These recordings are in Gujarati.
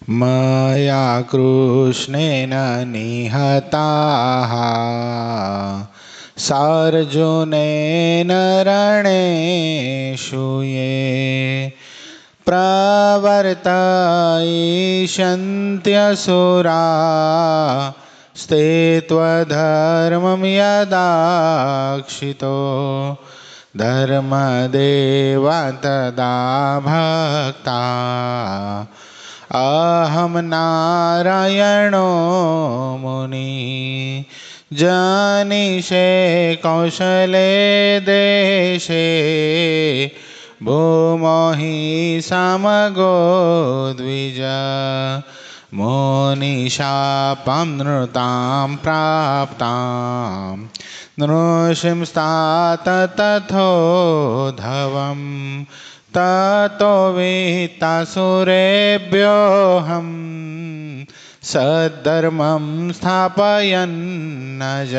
मया कृष्णेन निहताः सार्जुनेन रणेषु ये प्रवर्तयिष्यन्त्यसुरा स्ते त्वधर्मं यदाक्षितो धर्मदेवा तदा भक्ता अहं नारायणो मुनि जनिषे कौशले देशे भूमो हि समगो द्विज मुनिशापं नृतां प्राप्तां नृसिंस्तात तथोधवम् ततो वित्तासुरेभ्योऽहं सद्धर्मं स्थापयन्नज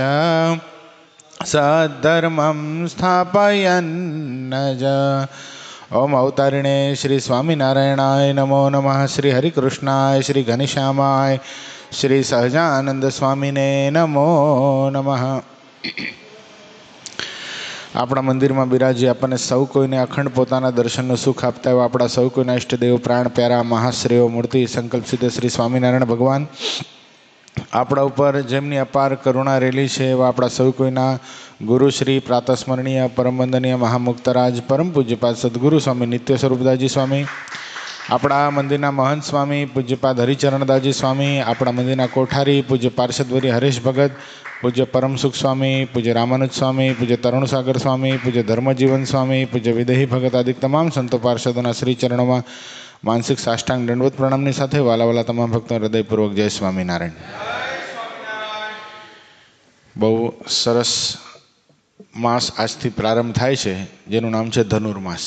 ओम अवतारिणे श्री स्वामीनारायणाय नमो नमः। श्री हरिकृष्णाय श्री घनश्यामाय श्री सहजानंद स्वामीने नमो नमः। આપણા મંદિરમાં બિરાજી આપણને સૌ કોઈને અખંડ પોતાના દર્શનનું સુખ આપતા એવા આપણા સૌ કોઈના ઇષ્ટદેવ પ્રાણ પ્યારા મહાશ્રેયો મૂર્તિ સંકલ્પ સિદ્ધ શ્રી સ્વામિનારાયણ ભગવાન આપણા ઉપર જેમની અપાર કરુણા રેલી છે એવા આપણા સૌ કોઈના ગુરુશ્રી પ્રાતસ્મરણીય પરમવંદનીય મહામુક્તરાજ પરમ પૂજ્યપાદ સદગુરુ સ્વામી નિત્ય સ્વરૂપદાસજી સ્વામી, આપણા મંદિરના મહંત સ્વામી પૂજ્યપાદ હરિચરણદાસજી સ્વામી, આપણા મંદિરના કોઠારી પૂજ્ય પાર્ષદવરી હરેશ ભગત, પૂજ્ય પરમસુખ સ્વામી, પૂજ્ય રામાનુજ સ્વામી, પૂજ્ય તરુણસાગર સ્વામી, પૂજ્ય ધર્મજીવન સ્વામી, પૂજ્ય વિદેહી ભગત આદિ તમામ સંતો પાર્ષદોના શ્રી ચરણોમાં માનસિક સાષ્ટાંગ દંડવત પ્રણામની સાથે વાલાવાલા તમામ ભક્તો હૃદયપૂર્વક જય સ્વામિનારાયણ. બહુ સરસ માસ આજથી પ્રારંભ થાય છે જેનું નામ છે ધનુર્માસ.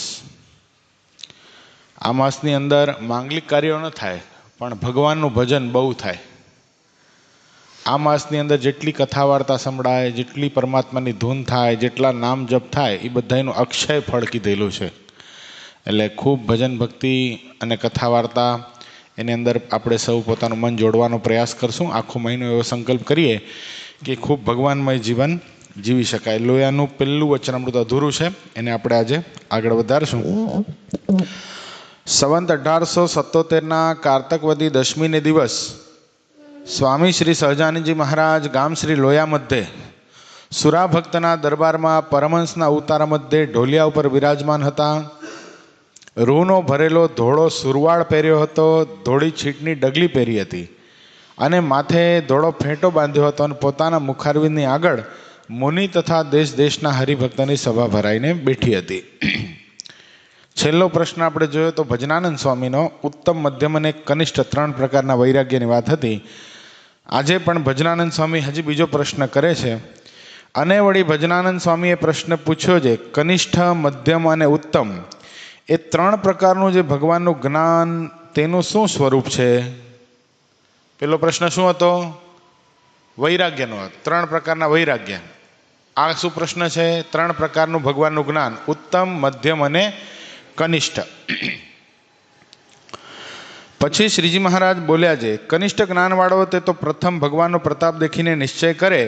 આ માસની અંદર માંગલિક કાર્યો ન થાય પણ ભગવાનનું ભજન બહુ થાય. આ માસની અંદર જેટલી કથા વાર્તા સંભળાય, જેટલી પરમાત્માની ધૂન થાય, જેટલા નામ જપ થાય એ બધાનું અક્ષય ફળ કીધેલું છે. એટલે ખૂબ ભજન ભક્તિ અને કથા વાર્તા એની અંદર આપણે સૌ પોતાનું મન જોડવાનો પ્રયાસ કરશું. આખો મહિનો એવો સંકલ્પ કરીએ કે ખૂબ ભગવાનમય જીવન જીવી શકાય. લોયાનું પહેલું વચનામૃત અધૂરું છે, એને આપણે આજે આગળ વધારશું. સંવંત 1877ના કારતકવદી દશમીને દિવસ સ્વામી શ્રી સહજાનંદજી મહારાજ ગામ શ્રી લોયા મધ્યે સુરા ભક્તના દરબારમાં પરમહંસના અવતાર મધ્યે ઢોલિયા ઉપર બિરાજમાન હતા. રૂનો ભરેલો ધોળો સુરવાળ પહેર્યો હતો, ધોળી છીટની ડગલી પહેરી હતી અને માથે ધોળો ફેંટો બાંધ્યો હતો અને પોતાના મુખારવિંદની આગળ મુનિ તથા દેશ દેશના હરિભક્તની સભા ભરાઈને બેઠી હતી. છેલ્લો પ્રશ્ન આપણે જોયો તો ભજનાનંદ સ્વામીનો ઉત્તમ, મધ્યમ અને કનિષ્ઠ 3 પ્રકારના વૈરાગ્યની વાત હતી. આજે પણ ભજનાનંદ સ્વામી હજી બીજો પ્રશ્ન કરે છે અને વળી ભજનાનંદ સ્વામીએ પ્રશ્ન પૂછ્યો છે કનિષ્ઠ, મધ્યમ અને ઉત્તમ એ 3 પ્રકારનું જે ભગવાનનું જ્ઞાન તેનું શું સ્વરૂપ છે? પેલો પ્રશ્ન શું હતો? વૈરાગ્યનો હતો. 3 પ્રકારના વૈરાગ્ય. આ શું પ્રશ્ન છે? 3 પ્રકારનું ભગવાનનું જ્ઞાન, ઉત્તમ, મધ્યમ અને કનિષ્ઠ. પછી શ્રીજી મહારાજ બોલ્યા છે કનિષ્ઠ જ્ઞાનવાળો તે તો પ્રથમ ભગવાનનો પ્રતાપ દેખીને નિશ્ચય કરે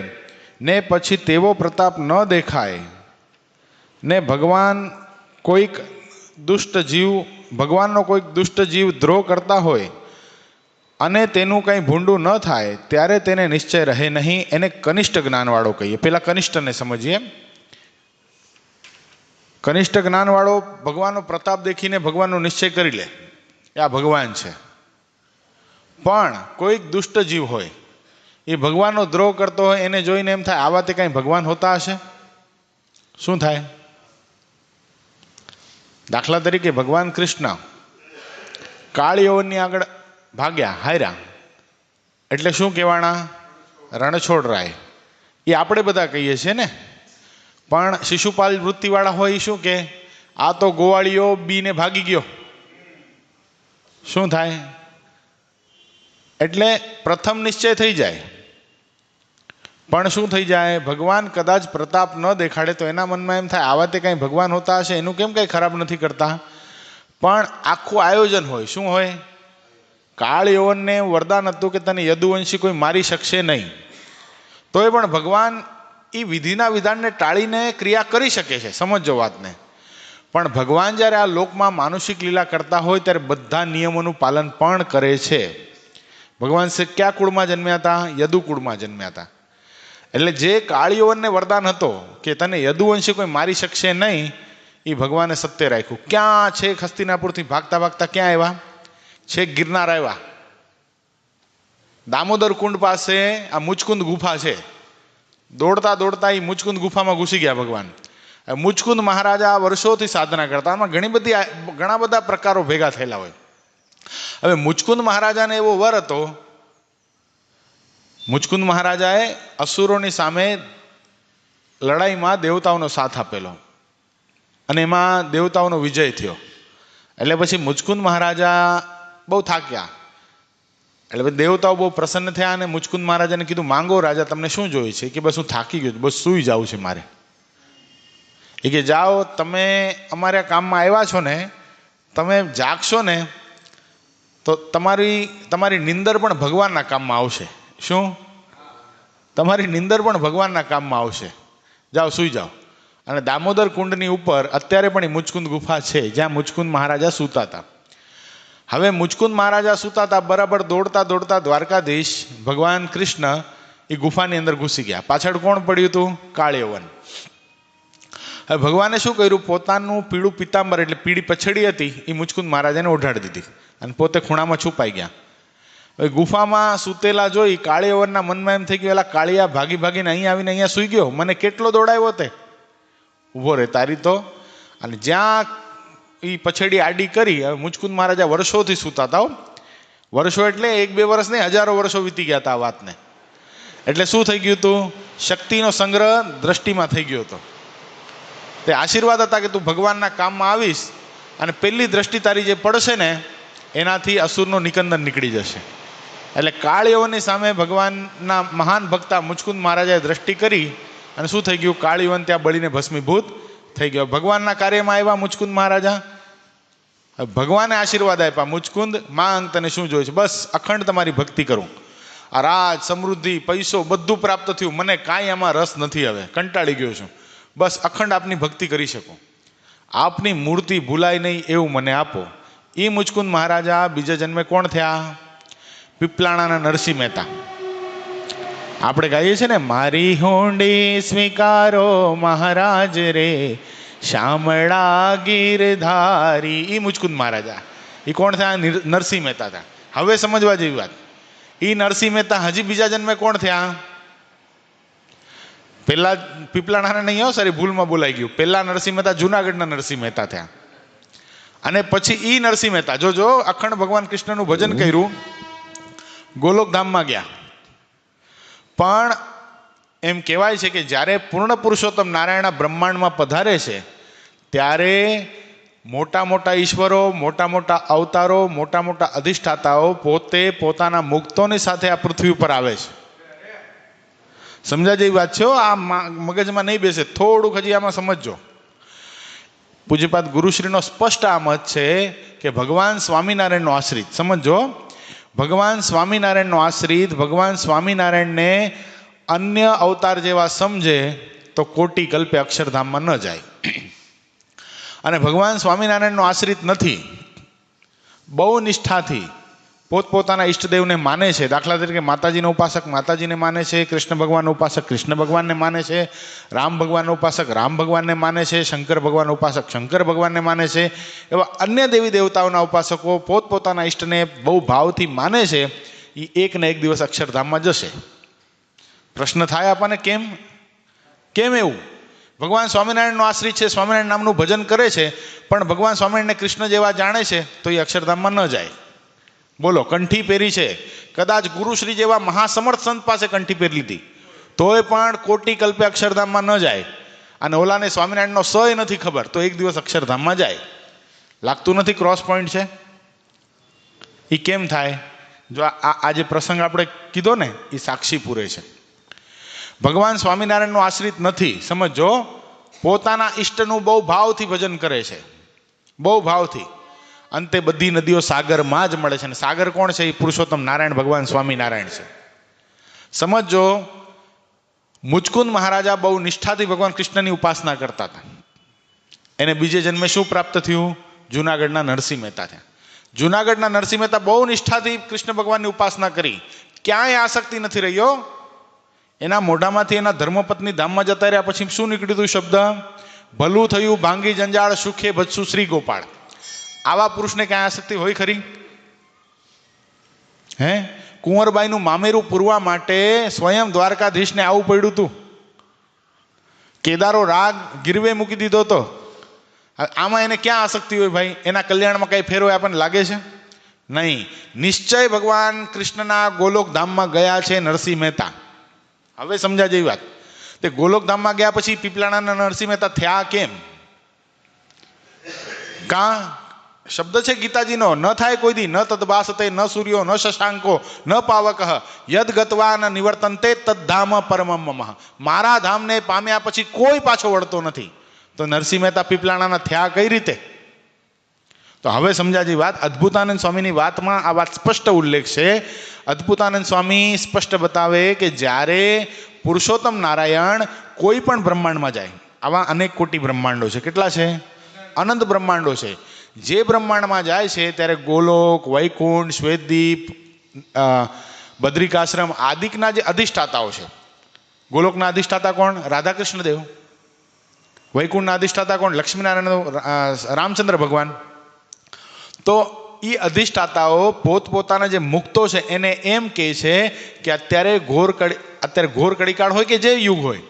ને પછી તેવો પ્રતાપ ન દેખાય ને ભગવાનનો કોઈક દુષ્ટ જીવ દ્રોહ કરતા હોય અને તેનું કંઈ ભૂંડું ન થાય ત્યારે તેને નિશ્ચય રહે નહીં, એને કનિષ્ઠ જ્ઞાનવાળો કહીએ. પેલા કનિષ્ઠને સમજીએ. કનિષ્ઠ જ્ઞાનવાળો ભગવાનનો પ્રતાપ દેખીને ભગવાનનો નિશ્ચય કરી લે આ ભગવાન છે. પણ કોઈક દુષ્ટ જીવ હોય એ ભગવાનનો દ્રોહ કરતો હોય, એને જોઈને એમ થાય આવા તે કાંઈ ભગવાન હોતા હશે? શું થાય? દાખલા તરીકે ભગવાન કૃષ્ણ કાળ યવનની આગળ ભાગ્યા, હાર્યા એટલે શું કહેવાના? રણછોડરાય. એ આપણે બધા કહીએ છીએ ને, પણ શિશુપાલ વૃત્તિવાળા હોય એ શું કે આ તો ગોવાળીઓ બીને ભાગી ગયો. શું થાય? એટલે પ્રથમ નિશ્ચય થઈ જાય, પણ શું થઈ જાય? ભગવાન કદાચ પ્રતાપ ન દેખાડે તો એના મનમાં એમ થાય આવા તે કંઈ ભગવાન હોતા હશે, એનું કેમ કંઈ ખરાબ નથી કરતા. પણ આખું આયોજન હોય. શું હોય? કાળ યવનને વરદાન હતું કે તને યદુવંશી કોઈ મારી શકશે નહીં, તોય પણ ભગવાન એ વિધિના વિધાનને ટાળીને ક્રિયા કરી શકે છે. સમજો વાતને. પણ ભગવાન જ્યારે આ લોકમાં માનુષિક લીલા કરતા હોય ત્યારે બધા નિયમોનું પાલન પણ કરે છે. ભગવાન શ્રી કયા કુળમાં જન્મ્યા હતા? યદુ કુળમાં જન્મ્યા હતા. એટલે જે કાળિયવનને વરદાન હતો કે તને યદુવંશી કોઈ મારી શકશે નહીં, એ ભગવાને સત્ય રાખ્યું. ક્યાં છે? હસ્તિનાપુરથી ભાગતા ભાગતા ક્યાં આવ્યા? છે ગિરનાર આવ્યા. દામોદર કુંડ પાસે આ મુચકુંદ ગુફા છે. દોડતા દોડતા એ મુચકુંદ ગુફામાં ઘૂસી ગયા ભગવાન. મુચકુંદ મહારાજા વર્ષોથી સાધના કરતા. આમાં ઘણા બધા પ્રકારો ભેગા થયેલા હોય. હવે મુચકુંદ મહારાજાને એવો વર હતો, મુચકુંદ મહારાજાએ અસુરોની સામે લડાઈમાં દેવતાઓનો સાથ આપેલો અને એમાં દેવતાઓનો વિજય થયો. એટલે પછી મુચકુંદ મહારાજા બહુ થાક્યા. એટલે પછી દેવતાઓ બહુ પ્રસન્ન થયા અને મુચકુંદ મહારાજાને કીધું, માંગો રાજા, તમને શું જોઈએ છે? કે બસ હું થાકી ગયો, બસ સૂઈ જાઉં છે મારે. એ કે જાઓ, તમે અમારા કામમાં આવ્યા છો ને, તમે જાગશો ને તો તમારી નિંદર પણ ભગવાનના કામમાં આવશે. શું? તમારી નિંદર પણ ભગવાનના કામમાં આવશે. જાઓ, સૂઈ જાઓ. અને દામોદર કુંડની ઉપર અત્યારે પણ એ મુચકુંદ ગુફા છે જ્યાં મુચકુંદ મહારાજા સૂતા હતા. હવે મુચકુંદ મહારાજા સૂતા હતા, બરાબર દોડતા દોડતા દ્વારકાધીશ ભગવાન કૃષ્ણ એ ગુફાની અંદર ઘૂસી ગયા. પાછળ કોણ પડ્યું હતું? કાળયવન. હવે ભગવાને શું કર્યું? પોતાનું પીળું પિતાંબર એટલે પીળી પછડી હતી એ મુચકુંદ મહારાજાને ઓઢાડી દીધી અને પોતે ખૂણામાં છુપાઈ ગયા. હવે ગુફામાં સૂતેલા જોઈ કાળિયવનના મનમાં એમ થઈ ગયું, એલા કાળિયા ભાગી ભાગીને અહીંયા આવીને અહીંયા સૂઈ ગયો, મને કેટલો દોડાવ્યો તે, ઊભો રહે તારી તો. અને જ્યાં એ પછડી આડી કરી, હવે મુચકુંદ મહારાજા વર્ષોથી સૂતા હતા. વર્ષો એટલે 1-2 વર્ષ નહીં, હજારો વર્ષો વીતી ગયા હતા આ વાતને. એટલે શું થઈ ગયું હતું? શક્તિનો સંગ્રહ દ્રષ્ટિમાં થઈ ગયો હતો. તે આશીર્વાદ હતા કે તું ભગવાનના કામમાં આવીશ અને પહેલી દ્રષ્ટિ તારી જે પડશે ને એનાથી અસુરનો નિકંદન નીકળી જશે. એટલે કાળયવનની સામે ભગવાનના મહાન ભક્તા મુચકુંદ મહારાજાએ દ્રષ્ટિ કરી અને શું થઈ ગયું? કાળયવન ત્યાં બળીને ભસ્મીભૂત થઈ ગયો. ભગવાનના કાર્યમાં આવ્યા મુચકુંદ મહારાજા. ભગવાને આશીર્વાદ આપ્યા, મુચકુંદ માંગ, તને શું જોઈએ છે? બસ અખંડ તમારી ભક્તિ કરું. આ રાજ, સમૃદ્ધિ, પૈસો બધું પ્રાપ્ત થયું, મને કાંઈ આમાં રસ નથી, હવે કંટાળી ગયો છું. બસ અખંડ આપની ભક્તિ કરી શકું. આપની મૂર્તિ ભૂલાય નહીં એવું મને આપો. એ મુચકુંદ મહારાજા બીજા જન્મે કોણ થયા? પીપલાણાના નરસિંહ મહેતા. આપણે ગાઈએ છીએ ને, મારી હોંડી સ્વીકારો મહારાજ રે, શામળા ગીરધારી. એ મુચકુંદ મહારાજા. એ કોણ થયા? નરસિંહ મહેતા થયા. હવે સમજવા જેવી વાત. એ નરસિંહ મહેતા હજી બીજા જન્મે કોણ થયા? પેલા પીપલાણાના નહીં હો, સારી ભૂલમાં બોલાઈ ગયું. પેલા નરસિંહ મહેતા જુનાગઢના નરસિંહ મહેતા થયા. અને પછી ઈ નરસિંહ મહેતા જો અખંડ ભગવાન કૃષ્ણનું ભજન કર્યું, ગોલોકધામમાં ગયા. પણ એમ કહેવાય છે કે જ્યારે પૂર્ણ પુરુષોત્તમ નારાયણ બ્રહ્માંડમાં પધારે છે ત્યારે મોટા મોટા ઈશ્વરો, મોટા મોટા અવતારો, મોટા મોટા અધિષ્ઠાતાઓ પોતે પોતાના મુક્તોની સાથે આ પૃથ્વી ઉપર આવે છે. સમજા જેવી વાત છે. આ મગજમાં નહીં બેસે, થોડુંક હજી આમાં સમજજો. પૂજ્યપાદ ગુરુશ્રીનો સ્પષ્ટ આ મત છે કે ભગવાન સ્વામિનારાયણનો આશ્રિત, સમજો, ભગવાન સ્વામિનારાયણનો આશ્રિત ભગવાન સ્વામિનારાયણને અન્ય અવતાર જેવા સમજે તો કોટી કલ્પે અક્ષરધામમાં ન જાય. અને ભગવાન સ્વામિનારાયણનો આશ્રિત નથી, બહુ નિષ્ઠાથી પોતપોતાના ઈષ્ટદેવને માને છે. દાખલા તરીકે માતાજીનો ઉપાસક માતાજીને માને છે, કૃષ્ણ ભગવાનનો ઉપાસક કૃષ્ણ ભગવાનને માને છે, રામ ભગવાનનો ઉપાસક રામ ભગવાનને માને છે, શંકર ભગવાનનો ઉપાસક શંકર ભગવાનને માને છે. એવા અન્ય દેવી દેવતાઓના ઉપાસકો પોતપોતાના ઈષ્ટને બહુ ભાવથી માને છે. એ એક ને એક દિવસ અક્ષરધામમાં જશે. પ્રશ્ન થાય આપણને, કેમ એવું? ભગવાન સ્વામિનારાયણનો આશ્રિત છે, સ્વામિનારાયણ નામનું ભજન કરે છે, પણ ભગવાન સ્વામિનારાયણને કૃષ્ણ જેવા જાણે છે તો એ અક્ષરધામમાં ન જાય. બોલો, કંઠી પહેરી છે, કદાચ ગુરુશ્રી જેવા મહાસમર્થ સંત પાસે કંઠી પહેરી લીધી તોય પણ કોટી કલ્પે અક્ષરધામમાં ન જાય. અને ઓલાને સ્વામિનારાયણનો સય નથી ખબર તો એક દિવસ અક્ષરધામમાં જાય. લાગતું નથી ક્રોસ પોઈન્ટ છે? એ કેમ થાય? જો આ જે પ્રસંગ આપણે કીધો ને એ સાક્ષી પૂરે છે. ભગવાન સ્વામિનારાયણનો આશ્રિત નથી, સમજો, પોતાના ઈષ્ટનું બહુ ભાવથી ભજન કરે છે, બહુ ભાવથી. અંતે બધી નદીઓ સાગરમાં જ મળે છે. અને સાગર કોણ છે? એ પુરુષોત્તમ નારાયણ ભગવાન સ્વામિનારાયણ છે. સમજો, મુચકુંદ મહારાજા બહુ નિષ્ઠાથી ભગવાન કૃષ્ણની ઉપાસના કરતા હતા. એને બીજે જન્મે શું પ્રાપ્ત થયું? જુનાગઢના નરસિંહ મહેતા થયા. જુનાગઢના નરસિંહ મહેતા બહુ નિષ્ઠાથી કૃષ્ણ ભગવાનની ઉપાસના કરી, ક્યાંય આસક્તિ નથી રહ્યો. એના મોઢામાંથી એના ધર્મપત્ની ધામમાં જતા રહ્યા પછી શું નીકળ્યું હતું શબ્દ? ભલું થયું ભાંગી જંજાળ, સુખે ભજસુ શ્રી ગોપાળ. આવા પુરુષને ક્યાંય આસક્તિ હોય ખરી? હે? કુંવરબાઈનું મામેરું પૂરવા માટે સ્વયં દ્વારકાધીશને આવવું પડ્યું હતું. કેદારો રાગ ગીરવે મૂકી દીધો હતો. આમાં એને ક્યાં આસક્તિ હોય ભાઈ? એના કલ્યાણમાં કઈ ફેર હોય આપણને લાગે છે? નહીં. નિશ્ચય ભગવાન કૃષ્ણના ગોલોક ધામમાં ગયા છે નરસિંહ મહેતા. હવે સમજા જેવી વાત. તે ગોલોક ધામમાં ગયા પછી પીપલાણાના નરસિંહ મહેતા થયા કેમ? શબ્દ છે ગીતાજીનો, ન થાય કોઈ દી, ન તદભાસતે, ન સૂર્યો, ન શશાંકો, ન પાવક, યદ ગત્વા ન નિવર્તન્તે તદ્ધામ પરમમ મમ. મારા ધામને પામ્યા પછી કોઈ પાછો વળતો નથી. તો નરસિંહ મહેતા પીપલાણાના થયા કઈ રીતે? તો હવે સમજાજી વાત. અદ્ભુતાનંદ સ્વામીની વાતમાં આ વાત સ્પષ્ટ ઉલ્લેખ છે. અદ્ભુતાનંદ સ્વામી સ્પષ્ટ બતાવે કે જ્યારે પુરુષોત્તમ નારાયણ કોઈ પણ બ્રહ્માંડમાં જાય, આવા અનેક કોટી બ્રહ્માંડો છે. કેટલા છે? અનંત બ્રહ્માંડો છે. જે બ્રહ્માંડમાં જાય છે ત્યારે ગોલોક, વૈકુંઠ, શ્વેતદીપ, બદ્રિકાશ્રમ આદિકના જે અધિષ્ઠાતાઓ છે. ગોલોકના અધિષ્ઠાતા કોણ? રાધાકૃષ્ણ દેવ. વૈકુંઠના અધિષ્ઠાતા કોણ? લક્ષ્મીનારાયણ, રામચંદ્ર ભગવાન. તો એ અધિષ્ઠાતાઓ પોતપોતાના જે મુક્તો છે એને એમ કહે છે કે અત્યારે ઘોર કળીકાળ હોય કે જે યુગ હોય,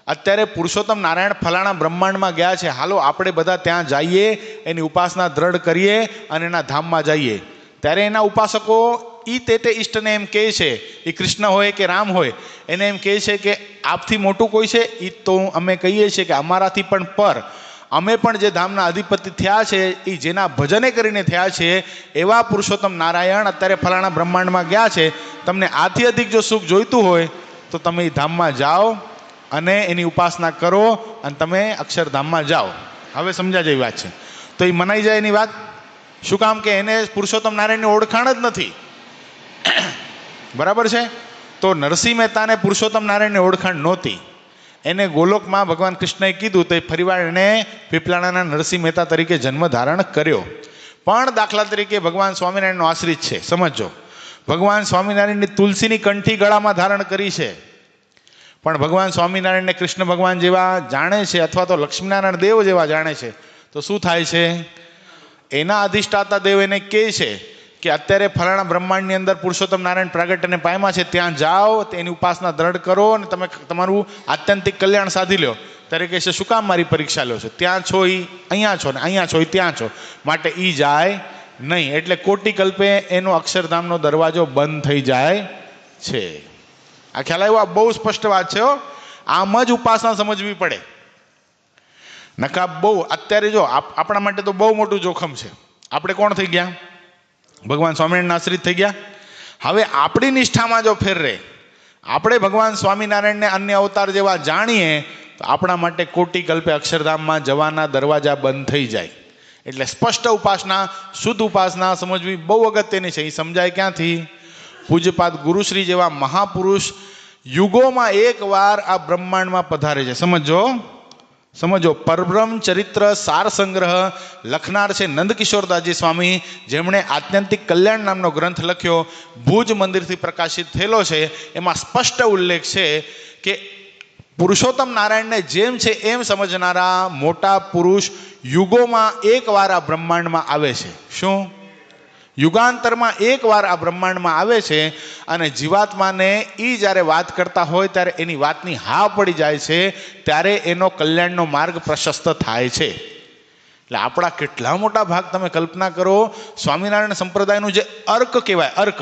અત્યારે પુરુષોત્તમ નારાયણ ફલાણા બ્રહ્માંડમાં ગયા છે, હાલો આપણે બધા ત્યાં જઈએ, એની ઉપાસના દ્રઢ કરીએ અને એના ધામમાં જઈએ. ત્યારે એના ઉપાસકો તે ઈષ્ટને એમ કહે છે, એ કૃષ્ણ હોય કે રામ હોય, એને એમ કહે છે કે આપથી મોટું કોઈ છે? એ તો અમે કહીએ છીએ કે અમારાથી પણ પર, અમે પણ જે ધામના અધિપતિ થયા છે એ જેના ભજને કરીને થયા છે એવા પુરુષોત્તમ નારાયણ અત્યારે ફલાણા બ્રહ્માંડમાં ગયા છે. તમને આથી અધિક જો સુખ જોઈતું હોય તો તમે એ ધામમાં જાઓ અને એની ઉપાસના કરો અને તમે અક્ષરધામમાં જાઓ. હવે સમજા જેવી વાત છે. તો એ મનાઈ જાય એની વાત. શું કામ? કે એને પુરુષોત્તમ નારાયણની ઓળખાણ જ નથી. બરાબર છે? તો નરસિંહ મહેતાને પુરુષોત્તમ નારાયણની ઓળખાણ નહોતી. એને ગોલોકમાં ભગવાન કૃષ્ણએ કીધું તો ફરીવાર એને પીપલાણાના નરસિંહ મહેતા તરીકે જન્મ ધારણ કર્યો. પણ દાખલા તરીકે ભગવાન સ્વામિનારાયણનો આશ્રિત છે. સમજો, ભગવાન સ્વામિનારાયણની તુલસીની કંઠી ગળામાં ધારણ કરી છે, પણ ભગવાન સ્વામિનારાયણને કૃષ્ણ ભગવાન જેવા જાણે છે અથવા તો લક્ષ્મીનારાયણ દેવ જેવા જાણે છે. તો શું થાય છે? એના અધિષ્ઠાતા દેવ એને કહે છે કે અત્યારે ફલાણા બ્રહ્માંડની અંદર પુરુષોત્તમ નારાયણ પ્રાગટ્યને પામ્યા છે, ત્યાં જાઓ, તેની ઉપાસના દ્રઢ કરો અને તમે તમારું આત્યંતિક કલ્યાણ સાધી લો. ત્યારે કહે છે શું કામ મારી પરીક્ષા લો છો? ત્યાં છો એ અહીંયા છો ને અહીંયા છો એ ત્યાં છો, માટે એ જાય નહીં. એટલે કોટી કલ્પે એનો અક્ષરધામનો દરવાજો બંધ થઈ જાય છે. આ ખ્યાલ આવ્યો? આ બહુ સ્પષ્ટ વાત છે. આમ જ ઉપાસના સમજવી પડે. નકા બહુ અત્યારે જો આપણા માટે તો બહુ મોટું જોખમ છે. આપણે કોણ થઈ ગયા? ભગવાન સ્વામિનારાયણ આશ્રિત થઈ ગયા. હવે આપણી નિષ્ઠામાં જો ફેર રહે, આપણે ભગવાન સ્વામિનારાયણને અન્ય અવતાર જેવા જાણીએ તો આપણા માટે કોટી કલ્પે અક્ષરધામમાં જવાના દરવાજા બંધ થઈ જાય. એટલે સ્પષ્ટ ઉપાસના, શુદ્ધ ઉપાસના સમજવી બહુ અગત્યની છે. એ સમજાય ક્યાંથી? પૂજ્યપાદ ગુરુશ્રી જેવા મહાપુરુષ યુગોમાં એકવાર આ બ્રહ્માંડમાં પધારે છે. સમજો, પરબ્રહ્મ ચરિત્ર સાર સંગ્રહ લખનાર છે નંદકિશોરદાસજી સ્વામી, જેમણે આત્યંતિક કલ્યાણ નામનો ગ્રંથ લખ્યો, ભુજ મંદિરથી પ્રકાશિત થયેલો છે. એમાં સ્પષ્ટ ઉલ્લેખ છે કે પુરુષોત્તમ નારાયણને જેમ છે એમ સમજનારા મોટા પુરુષ યુગોમાં એકવાર આ બ્રહ્માંડમાં આવે છે. શું? યુગાંતરમાં એકવાર આ બ્રહ્માંડમાં આવે છે અને જીવાત્માને એ જ્યારે વાત કરતા હોય ત્યારે એની વાતની હા પડી જાય છે, ત્યારે એનો કલ્યાણનો માર્ગ પ્રશસ્ત થાય છે. એટલે આપણા કેટલા મોટા ભાગ તમે કલ્પના કરો, સ્વામિનારાયણ સંપ્રદાયનું જે અર્ક કહેવાય, અર્ક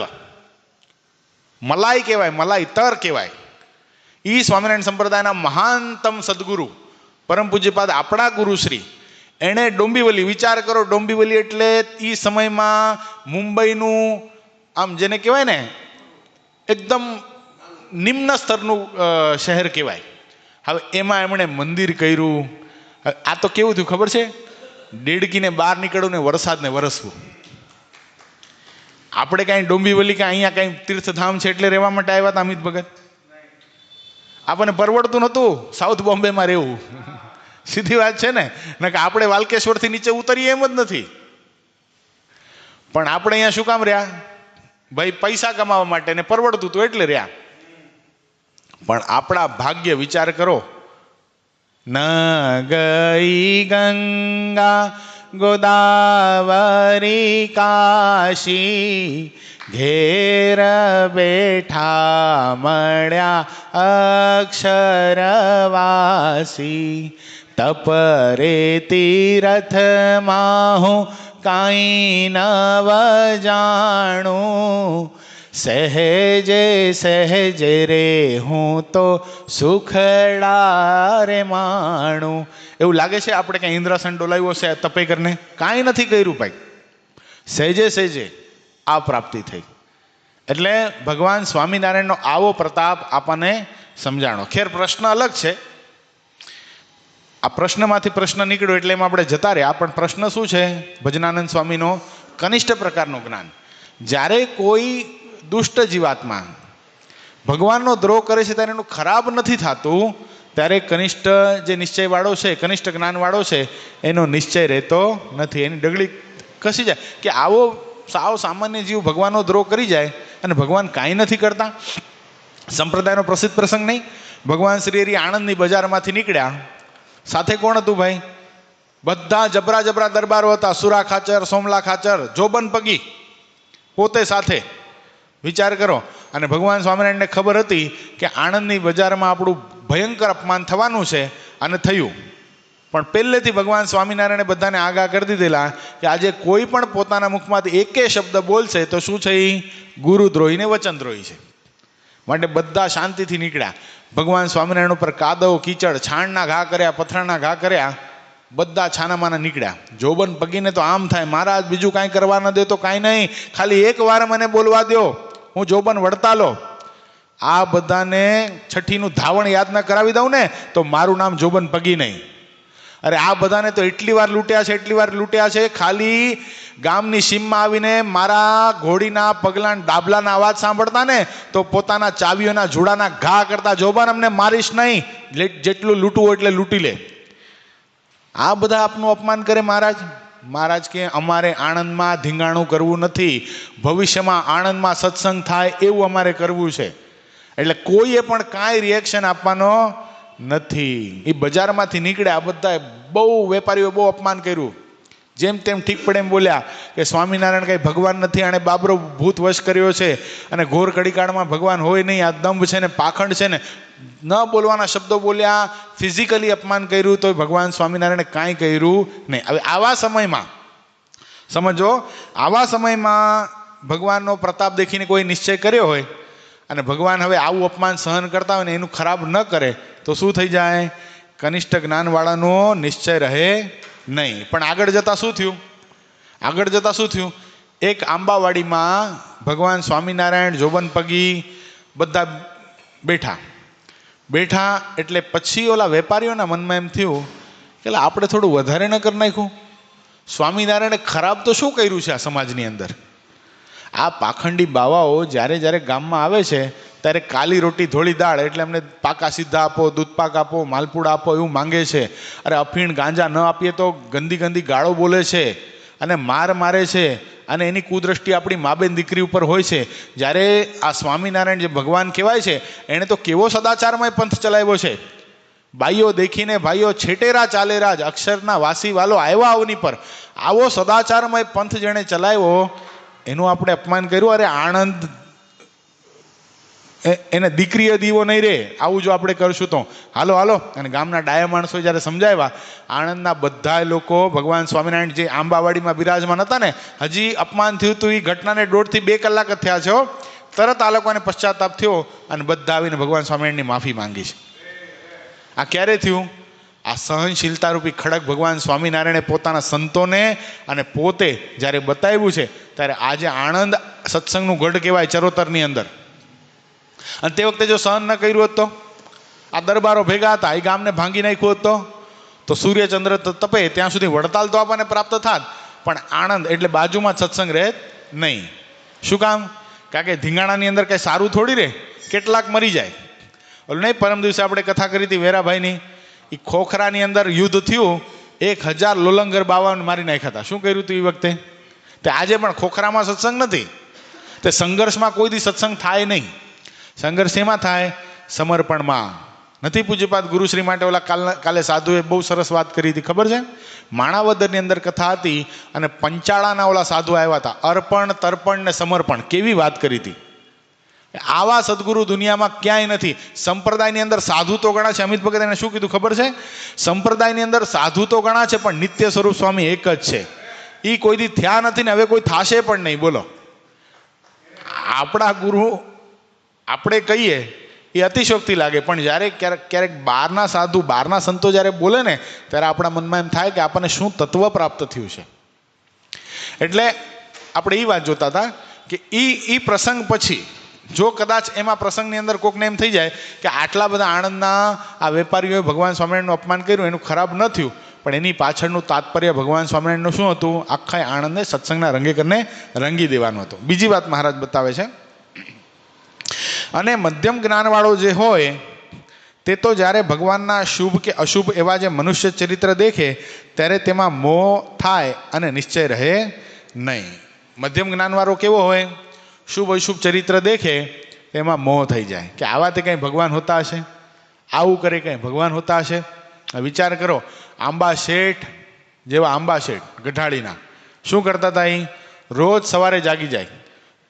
મલાઈ કહેવાય, મલાઈ તર કહેવાય, એ સ્વામિનારાયણ સંપ્રદાયના મહાનતમ સદગુરુ પરમ પૂજ્યપાદ આપણા ગુરુશ્રી, એણે ડોંબીવલી, વિચાર કરો, ડોંબીવલી એટલે એ સમયમાં મુંબઈનું આમ જેને કહેવાય ને એકદમ નિમ્ન સ્તરનું શહેર કહેવાય. હવે એમાં એમણે મંદિર કર્યું. આ તો કેવું થયું ખબર છે? દેડકીને બહાર નીકળવું ને વરસાદને વરસવું. આપણે કાંઈ ડોંબીવલી કે અહીંયા કાંઈ તીર્થધામ છે એટલે રહેવા માટે આવ્યા હતા અમિત ભગત? આપણને પરવડતું નહોતું સાઉથ બોમ્બેમાં રહેવું. સીધી વાત છે ને કે આપણે વાલકેશ્વરથી નીચે ઉતરીએ એમ જ નથી. પણ આપણે અહીંયા શું કામ રહ્યા? ભાઈ પૈસા કમાવા માટે ને પરવડતું હતું એટલે રહ્યા. પણ આપણા ભાગ્ય વિચાર કરો. ન ગઈ ગંગા ગોદાવરી કાશી, ઘેર બેઠા મળ્યા અક્ષરવાસી. તપરે તીરથમાં હું કાંઈ નવ જાણું, સહેજે સહેજે રે હું તો સુખડા રે માણું. એવું લાગે છે આપણે કંઈ ઇન્દ્રાસન ડોલાવ્યો છે તપે કરીને? કાંઈ નથી કર્યું ભાઈ. સહેજે સહેજે આ પ્રાપ્તિ થઈ. એટલે ભગવાન સ્વામિનારાયણનો આવો પ્રતાપ આપણને સમજાણો. ખેર પ્રશ્ન અલગ છે. આ પ્રશ્નમાંથી પ્રશ્ન નીકળ્યો એટલે એમાં આપણે જતા રહ્યા. પણ પ્રશ્ન શું છે? ભજનાનંદ સ્વામીનો કનિષ્ઠ પ્રકારનું જ્ઞાન. જ્યારે કોઈ દુષ્ટ જીવાત્મા ભગવાનનો દ્રોહ કરે છે ત્યારે એનું ખરાબ નથી થતું, ત્યારે કનિષ્ઠ જે નિશ્ચયવાળો છે, કનિષ્ઠ જ્ઞાનવાળો છે, એનો નિશ્ચય રહેતો નથી. એની ડગલી ખસી જાય કે આવો સાવ સામાન્ય જીવ ભગવાનનો દ્રોહ કરી જાય અને ભગવાન કાંઈ નથી કરતા. સંપ્રદાયનો પ્રસિદ્ધ પ્રસંગ નહીં? ભગવાન શ્રી હરિ આણંદની બજારમાંથી નીકળ્યા. સાથે કોણ હતું ભાઈ? બધા જબરા જબરા દરબારો હતા. સુરા ખાચર, સોમલા ખાચર, જોબન પગી પોતે સાથે. વિચાર કરો. અને ભગવાન સ્વામિનારાયણને ખબર હતી કે આણંદની બજારમાં આપણું ભયંકર અપમાન થવાનું છે અને થયું. પણ પહેલેથી ભગવાન સ્વામિનારાયણે બધાને આગાહ કરી દીધેલા કે આજે કોઈ પણ પોતાના મુખમાંથી એકે શબ્દ બોલશે તો શું છે? ગુરુદ્રોહી ને વચનદ્રોહી છે. માટે બધા શાંતિથી નીકળ્યા. ભગવાન સ્વામિનારાયણ ઉપર કાદવ, કીચડ, છાણના ઘા કર્યા, પથરાના ઘા કર્યા. બધા છાનામાના નીકળ્યા. જોબન પગીને તો આમ થાય, મહારાજ બીજું કાંઈ કરવા ન દે તો કાંઈ નહીં, ખાલી એક વાર મને બોલવા દો, હું જોબન વડતાલો. આ બધાને છઠ્ઠીનું ધાવણ યાદ ન કરાવી દઉં ને તો મારું નામ જોબન પગી નહીં. અરે આ બધાને તો એટલી વાર લૂંટ્યા છે, એટલી વાર લૂંટ્યા છે. ખાલી ગામની સીમમાં આવીને મારા ઘોડીના પગલા ડાબલાના અવાજ સાંભળતા ને તો પોતાના ચાવીઓના જોડાના ઘા કરતા, જોબન અમને મારીશ નહીં, જેટલું લૂંટવું હોય એટલે લૂંટી લે. આ બધા આપનું અપમાન કરે મહારાજ. મહારાજ કે અમારે આણંદમાં ધીંગાણું કરવું નથી, ભવિષ્યમાં આણંદમાં સત્સંગ થાય એવું અમારે કરવું છે. એટલે કોઈએ પણ કાંઈ રિએક્શન આપવાનો નથી. એ બજારમાંથી નીકળ્યા. બધા બહુ વેપારીઓ બહુ અપમાન કર્યું. જેમ તેમ ઠીક પડે એમ બોલ્યા કે સ્વામિનારાયણ કંઈ ભગવાન નથી, આણે બાબરો ભૂત વશ કર્યો છે અને ઘોર કડીકાળમાં ભગવાન હોય નહીં, આ દંભ છે ને પાખંડ છે ને. ન બોલવાના શબ્દો બોલ્યા, ફિઝિકલી અપમાન કર્યું, તો ભગવાન સ્વામિનારાયણે કાંઈ કર્યું નહીં. હવે આવા સમયમાં સમજો, આવા સમયમાં ભગવાનનો પ્રતાપ દેખીને કોઈ નિશ્ચય કર્યો હોય અને ભગવાન હવે આવું અપમાન સહન કરતા હોય ને એનું ખરાબ ન કરે તો શું થઈ જાય? કનિષ્ઠ જ્ઞાનવાળાનો નિશ્ચય રહે નહીં. પણ આગળ જતાં શું થયું? આગળ જતાં શું થયું? એક આંબાવાડીમાં ભગવાન સ્વામિનારાયણ, જોબન પગી બધા બેઠા એટલે પછી ઓલા વેપારીઓના મનમાં એમ થયું કે આપણે થોડું વધારે ન કરી નાખ્યું? સ્વામિનારાયણે ખરાબ તો શું કર્યું છે આ સમાજની અંદર? આ પાખંડી બાવાઓ જ્યારે ગામમાં આવે છે ત્યારે કાલી રોટી ધોળી દાળ એટલે અમને પાકા સીધા આપો, દૂધ પાક આપો, માલપુડા આપો એવું માંગે છે. અરે અફીણ ગાંજા ન આપીએ તો ગંદી ગંદી ગાળો બોલે છે અને મારે છે. અને એની કુદ્રષ્ટિ આપણી મા બેન દીકરી ઉપર હોય છે. જ્યારે આ સ્વામિનારાયણ જે ભગવાન કહેવાય છે એણે તો કેવો સદાચારમય પંથ ચલાવ્યો છે. બાઈઓ દેખીને ભાઈઓ છેટેરા ચાલેરા જ, અક્ષરના વાસી વાલો આવ્યા અવની પર. આવો સદાચારમય પંથ જેણે ચલાવ્યો એનું આપણે અપમાન કર્યું. અરે આણંદ એને દીકરીએ દીવો નહીં રે, આવું જો આપણે કરશું તો હાલો. અને ગામના ડાયા માણસો જ્યારે સમજાવ્યા, આણંદના બધા લોકો ભગવાન સ્વામિનારાયણ જે આંબાવાડીમાં બિરાજમાન હતા ને, હજી અપમાન થયું હતું એ ઘટનાને 1.5 થી 2 કલાક જ થયા છે. તરત આ લોકોને પશ્ચાતાપ થયો અને બધા આવીને ભગવાન સ્વામિનારાયણની માફી માંગી છે. આ ક્યારે થયું? આ સહનશીલતા રૂપી ખડક ભગવાન સ્વામિનારાયણે પોતાના સંતોને અને પોતે જ્યારે બતાવ્યું છે ત્યારે આજે આણંદ સત્સંગનું ગઢ કહેવાય ચરોતરની અંદર. અને તે વખતે જો સહન ન કર્યું હોત તો આ દરબારો ભેગા હતા, એ ગામને ભાંગી નાખ્યું હોત તો સૂર્યચંદ્ર તપે ત્યાં સુધી વડતાલ તો આપણને પ્રાપ્ત થાત, પણ આણંદ એટલે બાજુમાં જ સત્સંગ રહે નહીં. શું કામ? કારણ કે ધીંગાણાની અંદર કંઈ સારું થોડી રહે, કેટલાક મરી જાય. ઓલું નહીં, પરમ દિવસે આપણે કથા કરી હતી વેરાભાઈની, એ ખોખરાની અંદર યુદ્ધ થયું, 1000 લોલંગર બાવાને મારી નાખ્યા હતા. શું કર્યું હતું એ વખતે? તે આજે પણ ખોખરામાં સત્સંગ નથી. તે સંઘર્ષમાં કોઈ દી સત્સંગ થાય નહીં. સંઘર્ષ એમાં થાય? સમર્પણમાં. નથી પૂજ્યપાદ ગુરુશ્રી માટે ઓલા કાલે સાધુએ બહુ સરસ વાત કરી હતી, ખબર છે? માણાવદરની અંદર કથા હતી અને પંચાળાના ઓલા સાધુ આવ્યા હતા. અર્પણ, તર્પણ ને સમર્પણ, કેવી વાત કરી હતી. આવા સદગુરુ દુનિયામાં ક્યાંય નથી. સંપ્રદાયની અંદર સાધુ તો ઘણા છે. અમિત ભગત એને શું કીધું ખબર છે? સંપ્રદાયની અંદર સાધુ તો ઘણા છે, પણ નિત્ય સ્વરૂપ સ્વામી એક જ છે. એ કોઈ દી થયા નથી ને હવે કોઈ થાશે પણ નહીં. બોલો, આપણા ગુરુ આપણે કહીએ એ અતિશોક્તિ લાગે, પણ જ્યારે ક્યારેક બહારના સાધુ, બહારના સંતો જ્યારે બોલે ને, ત્યારે આપણા મનમાં એમ થાય કે આપણને શું તત્વ પ્રાપ્ત થયું છે. એટલે આપણે એ વાત જોતા હતા કે એ પ્રસંગ પછી જો કદાચ એમાં પ્રસંગની અંદર કોકને એમ થઈ જાય કે આટલા બધા આણંદના આ વેપારીઓએ ભગવાન સ્વામિનારાયણનું અપમાન કર્યું, એનું ખરાબ ન થયું, પણ એની પાછળનું તાત્પર્ય ભગવાન સ્વામિનારાયણનું શું હતું? આખા આણંદને સત્સંગના રંગે કરીને રંગી દેવાનું હતું. બીજી વાત મહારાજ બતાવે છે, અને મધ્યમ જ્ઞાનવાળો જે હોય તે તો જ્યારે ભગવાનના શુભ કે અશુભ એવા જે મનુષ્ય ચરિત્ર દેખે ત્યારે તેમાં મોહ થાય અને નિશ્ચય રહે નહીં. મધ્યમ જ્ઞાનવાળો કેવો હોય? શુભ અશુભ ચરિત્ર દેખે એમાં મોહ થઈ જાય કે આવા તે કંઈ ભગવાન હોતા હશે, આવું કરે કંઈ ભગવાન હોતા હશે. વિચાર કરો, આંબા શેઠ જેવા આંબા શેઠ ગઢાળીના શું કરતા હતા? અહીં રોજ સવારે જાગી જાય,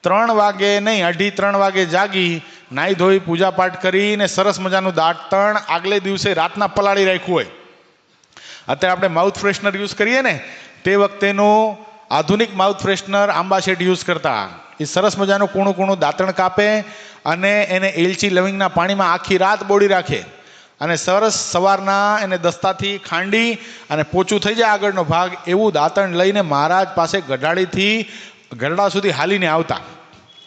3 વાગે નહીં 2:30-3 વાગે જાગી, નાહી ધોઈ પૂજા પાઠ કરીને સરસ મજાનું દાંતણ આગલે દિવસે રાતના પલાળી રાખ્યું હોય. અત્યારે આપણે માઉથ ફ્રેશનર યુઝ કરીએ ને, તે વખતેનું આધુનિક માઉથ ફ્રેશનર આંબા શેઠ યુઝ કરતા. એ સરસ મજાનું કૂણું કૂણું દાંતણ કાપે અને એને એલચી લવિંગના પાણીમાં આખી રાત બોળી રાખે અને સરસ સવારના એને દસ્તાથી ખાંડી અને પોચું થઈ જાય આગળનો ભાગ, એવું દાંતણ લઈને મહારાજ પાસે ગઢાળીથી ગરડા સુધી હાલીને આવતા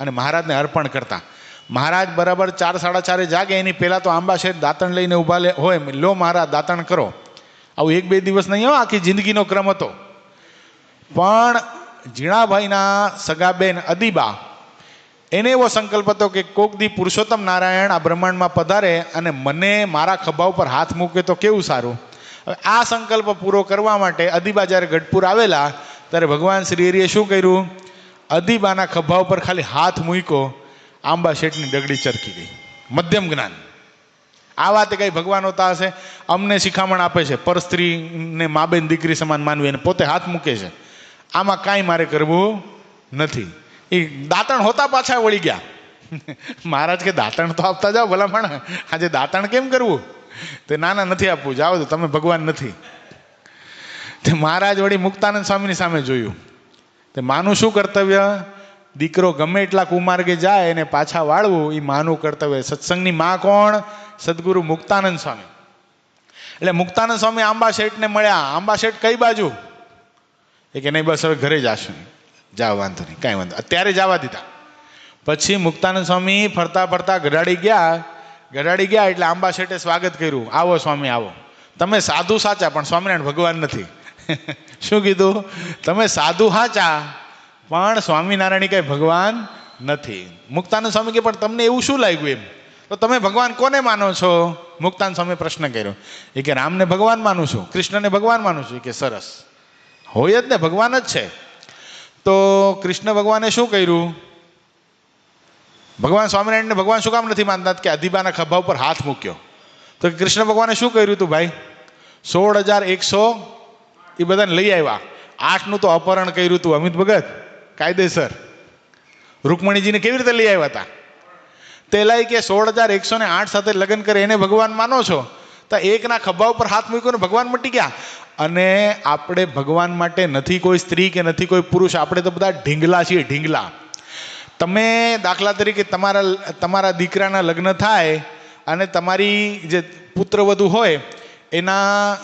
અને મહારાજને અર્પણ કરતા. મહારાજ બરાબર 4-4:30 જાગે એની પહેલાં તો આંબા શેઠ દાંતણ લઈને ઊભા હોય, લો મહારાજ દાંતણ કરો. આવું 1-2 દિવસ નહીં હો, આખી જિંદગીનો ક્રમ હતો. પણ ઝીણાભાઈના સગાબેન અદીબા, એને એવો સંકલ્પ હતો કે કોક દી પુરુષોત્તમ નારાયણ આ બ્રહ્માંડમાં પધારે અને મને મારા ખભા ઉપર હાથ મૂકે તો કેવું સારું. હવે આ સંકલ્પ પૂરો કરવા માટે અદીબા જ્યારે ગઢપુર આવેલા ત્યારે ભગવાન શ્રી હરિએ શું કર્યું? અદીબાના ખભા ઉપર ખાલી હાથ મૂક્યો, આંબા શેઠની ડગડી ચરકી ગઈ. મધ્યમ જ્ઞાન. આ વાતે કઈ ભગવાન હોતા હશે? અમને શિખામણ આપે છે પર સ્ત્રીને મા બેન દીકરી સમાન માનવી, અને પોતે હાથ મૂકે છે. આમાં કાંઈ મારે કરવું નથી. એ દાંતણ હોતા પાછા વળી ગયા. મહારાજ કે દાંતણ તો આપતા જાઓ ભલામણ, આજે દાંતણ કેમ કરવું? તે નાના નથી આપવું, જાઓ તો તમે ભગવાન નથી. તે મહારાજ વળી મુક્તાનંદ સ્વામીની સામે જોયું. તે માનું શું કર્તવ્ય? દીકરો ગમે એટલા કુમાર્ગે જાય એને પાછા વાળવું, એ માનું કર્તવ્ય. સત્સંગની માં કોણ? સદગુરુ મુક્તાનંદ સ્વામી. એટલે મુક્તાનંદ સ્વામી આંબા શેઠને મળ્યા. આંબા શેઠ કઈ બાજુ? એ કે નહીં, બસ હવે ઘરે જાશું. જાઓ, વાંધો નહીં, કાંઈ વાંધો. અત્યારે જવા દીધા. પછી મુક્તાનંદ સ્વામી ફરતા ફરતા ગઢાડી ગયા એટલે આંબા શેઠે સ્વાગત કર્યું. આવો સ્વામી આવો, તમે સાધુ સાચા પણ સ્વામિનારાયણ ભગવાન નથી. શું કીધું? તમે સાધુ સાચા પણ સ્વામિનારાયણ કઈ ભગવાન નથી. મુક્તાનંદ સ્વામી કે પણ તમને એવું શું લાગ્યું એમ? તો તમે ભગવાન કોને માનો છો? મુક્તાનંદ સ્વામી પ્રશ્ન કર્યો. એ કે રામને ભગવાન માનું છું, કૃષ્ણને ભગવાન માનું છું. એ કે સરસ, હોય જ ને, ભગવાન જ છે. તો કૃષ્ણ ભગવાને શું કર્યું? ભગવાન સ્વામિનારાયણને ભગવાન શું કામ નથી માનતા કે અદીબાના ખભા ઉપર હાથ મૂક્યો? તો કૃષ્ણ ભગવાને શું કર્યું હતું ભાઈ? 16,100 એ બધાને લઈ આવ્યા. 8નું તો અપહરણ કર્યું હતું અમિત ભગત, કાયદેસર. રૂકમણીજીને કેવી રીતે લઈ આવ્યા હતા? તેલાઈ કે 16,108 સાથે લગ્ન કરે એને ભગવાન માનો છો? તો એકના ખભા ઉપર હાથ મૂક્યો ને ભગવાન મટી ગયા. અને આપણે ભગવાન માટે નથી કોઈ સ્ત્રી કે નથી કોઈ પુરુષ, આપણે તો બધા ઢીંગલા છીએ, ઢીંગલા. તમે દાખલા તરીકે તમારા દીકરાના લગ્ન થાય અને તમારી જે પુત્રવધુ હોય એના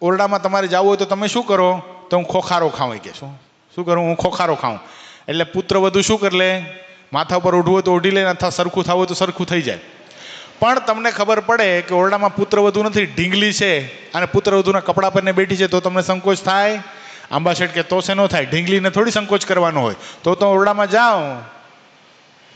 ઓરડામાં તમારે જવું હોય તો તમે શું કરો? તો હું ખોખારો ખાઉં. કે શું કરું? હું ખોખારો ખાઉં. એટલે પુત્રવધુ શું કરી લે? માથા ઉપર ઓઢવું હોય તો ઓઢી લે, અથવા સરખું થવું હોય તો સરખું થઈ જાય. પણ તમને ખબર પડે કે ઓરડામાં પુત્રવધુ નથી, ઢીંગલી છે અને પુત્રવધુના કપડા પરને બેઠી છે, તો તમને સંકોચ થાય? આંબા શેઠ કે તો શેનો થાય, ઢીંગલીને થોડી સંકોચ કરવાનો હોય, તો ઓરડામાં જાઓ.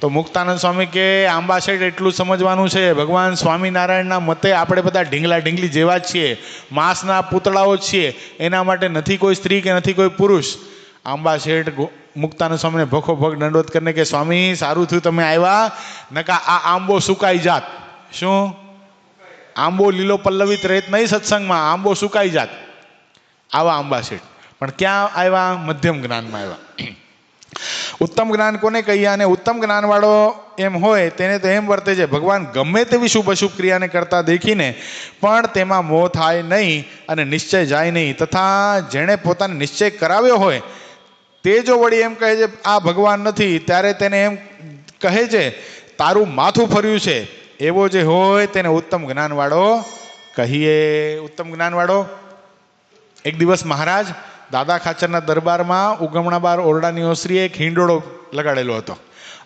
તો મુક્તાનંદ સ્વામી કે આંબા શેઠ એટલું સમજવાનું છે, ભગવાન સ્વામિનારાયણના મતે આપણે બધા ઢીંગલા ઢીંગલી જેવા જ છીએ, માંસના પૂતળાઓ જ છીએ, એના માટે નથી કોઈ સ્ત્રી કે નથી કોઈ પુરુષ. આંબા શેઠ મુક્તાનંદ સ્વામીને ભખો ભગ દંડવત કરીને કે સ્વામી સારું થયું તમે આવ્યા, નકા આ આંબો સુકાઈ જાત. શું? આંબો લીલો પલ્લવિત રહેત નહીં સત્સંગમાં, આંબો સુકાઈ જાત. આવા આંબા શેઠ. પણ ક્યાં આવ્યા? મધ્યમ જ્ઞાનમાં આવ્યા. ઉત્તમ જ્ઞાન કોને કહીએ? અને ઉત્તમ જ્ઞાનવાળો એમ હોય તેને તો એમ વર્તે છે, ભગવાન ગમે તેવી શુભ અશુભ ક્રિયાને કરતા દેખીને પણ તેમાં મોહ થાય નહીં અને નિશ્ચય જાય નહીં. તથા જેણે પોતાને નિશ્ચય કરાવ્યો હોય તે જો વળી એમ કહે છે આ ભગવાન નથી, ત્યારે તેને એમ કહે છે તારું માથું ફર્યું છે, એવો જે હોય તેને ઉત્તમ જ્ઞાનવાળો કહીએ. ઉત્તમ જ્ઞાનવાળો. એક દિવસ મહારાજ દાદા ખાચરના દરબારમાં ઉગમણા બાર ઓરડાની ઓસરીએ એક હિંડોળો લગાડેલો હતો,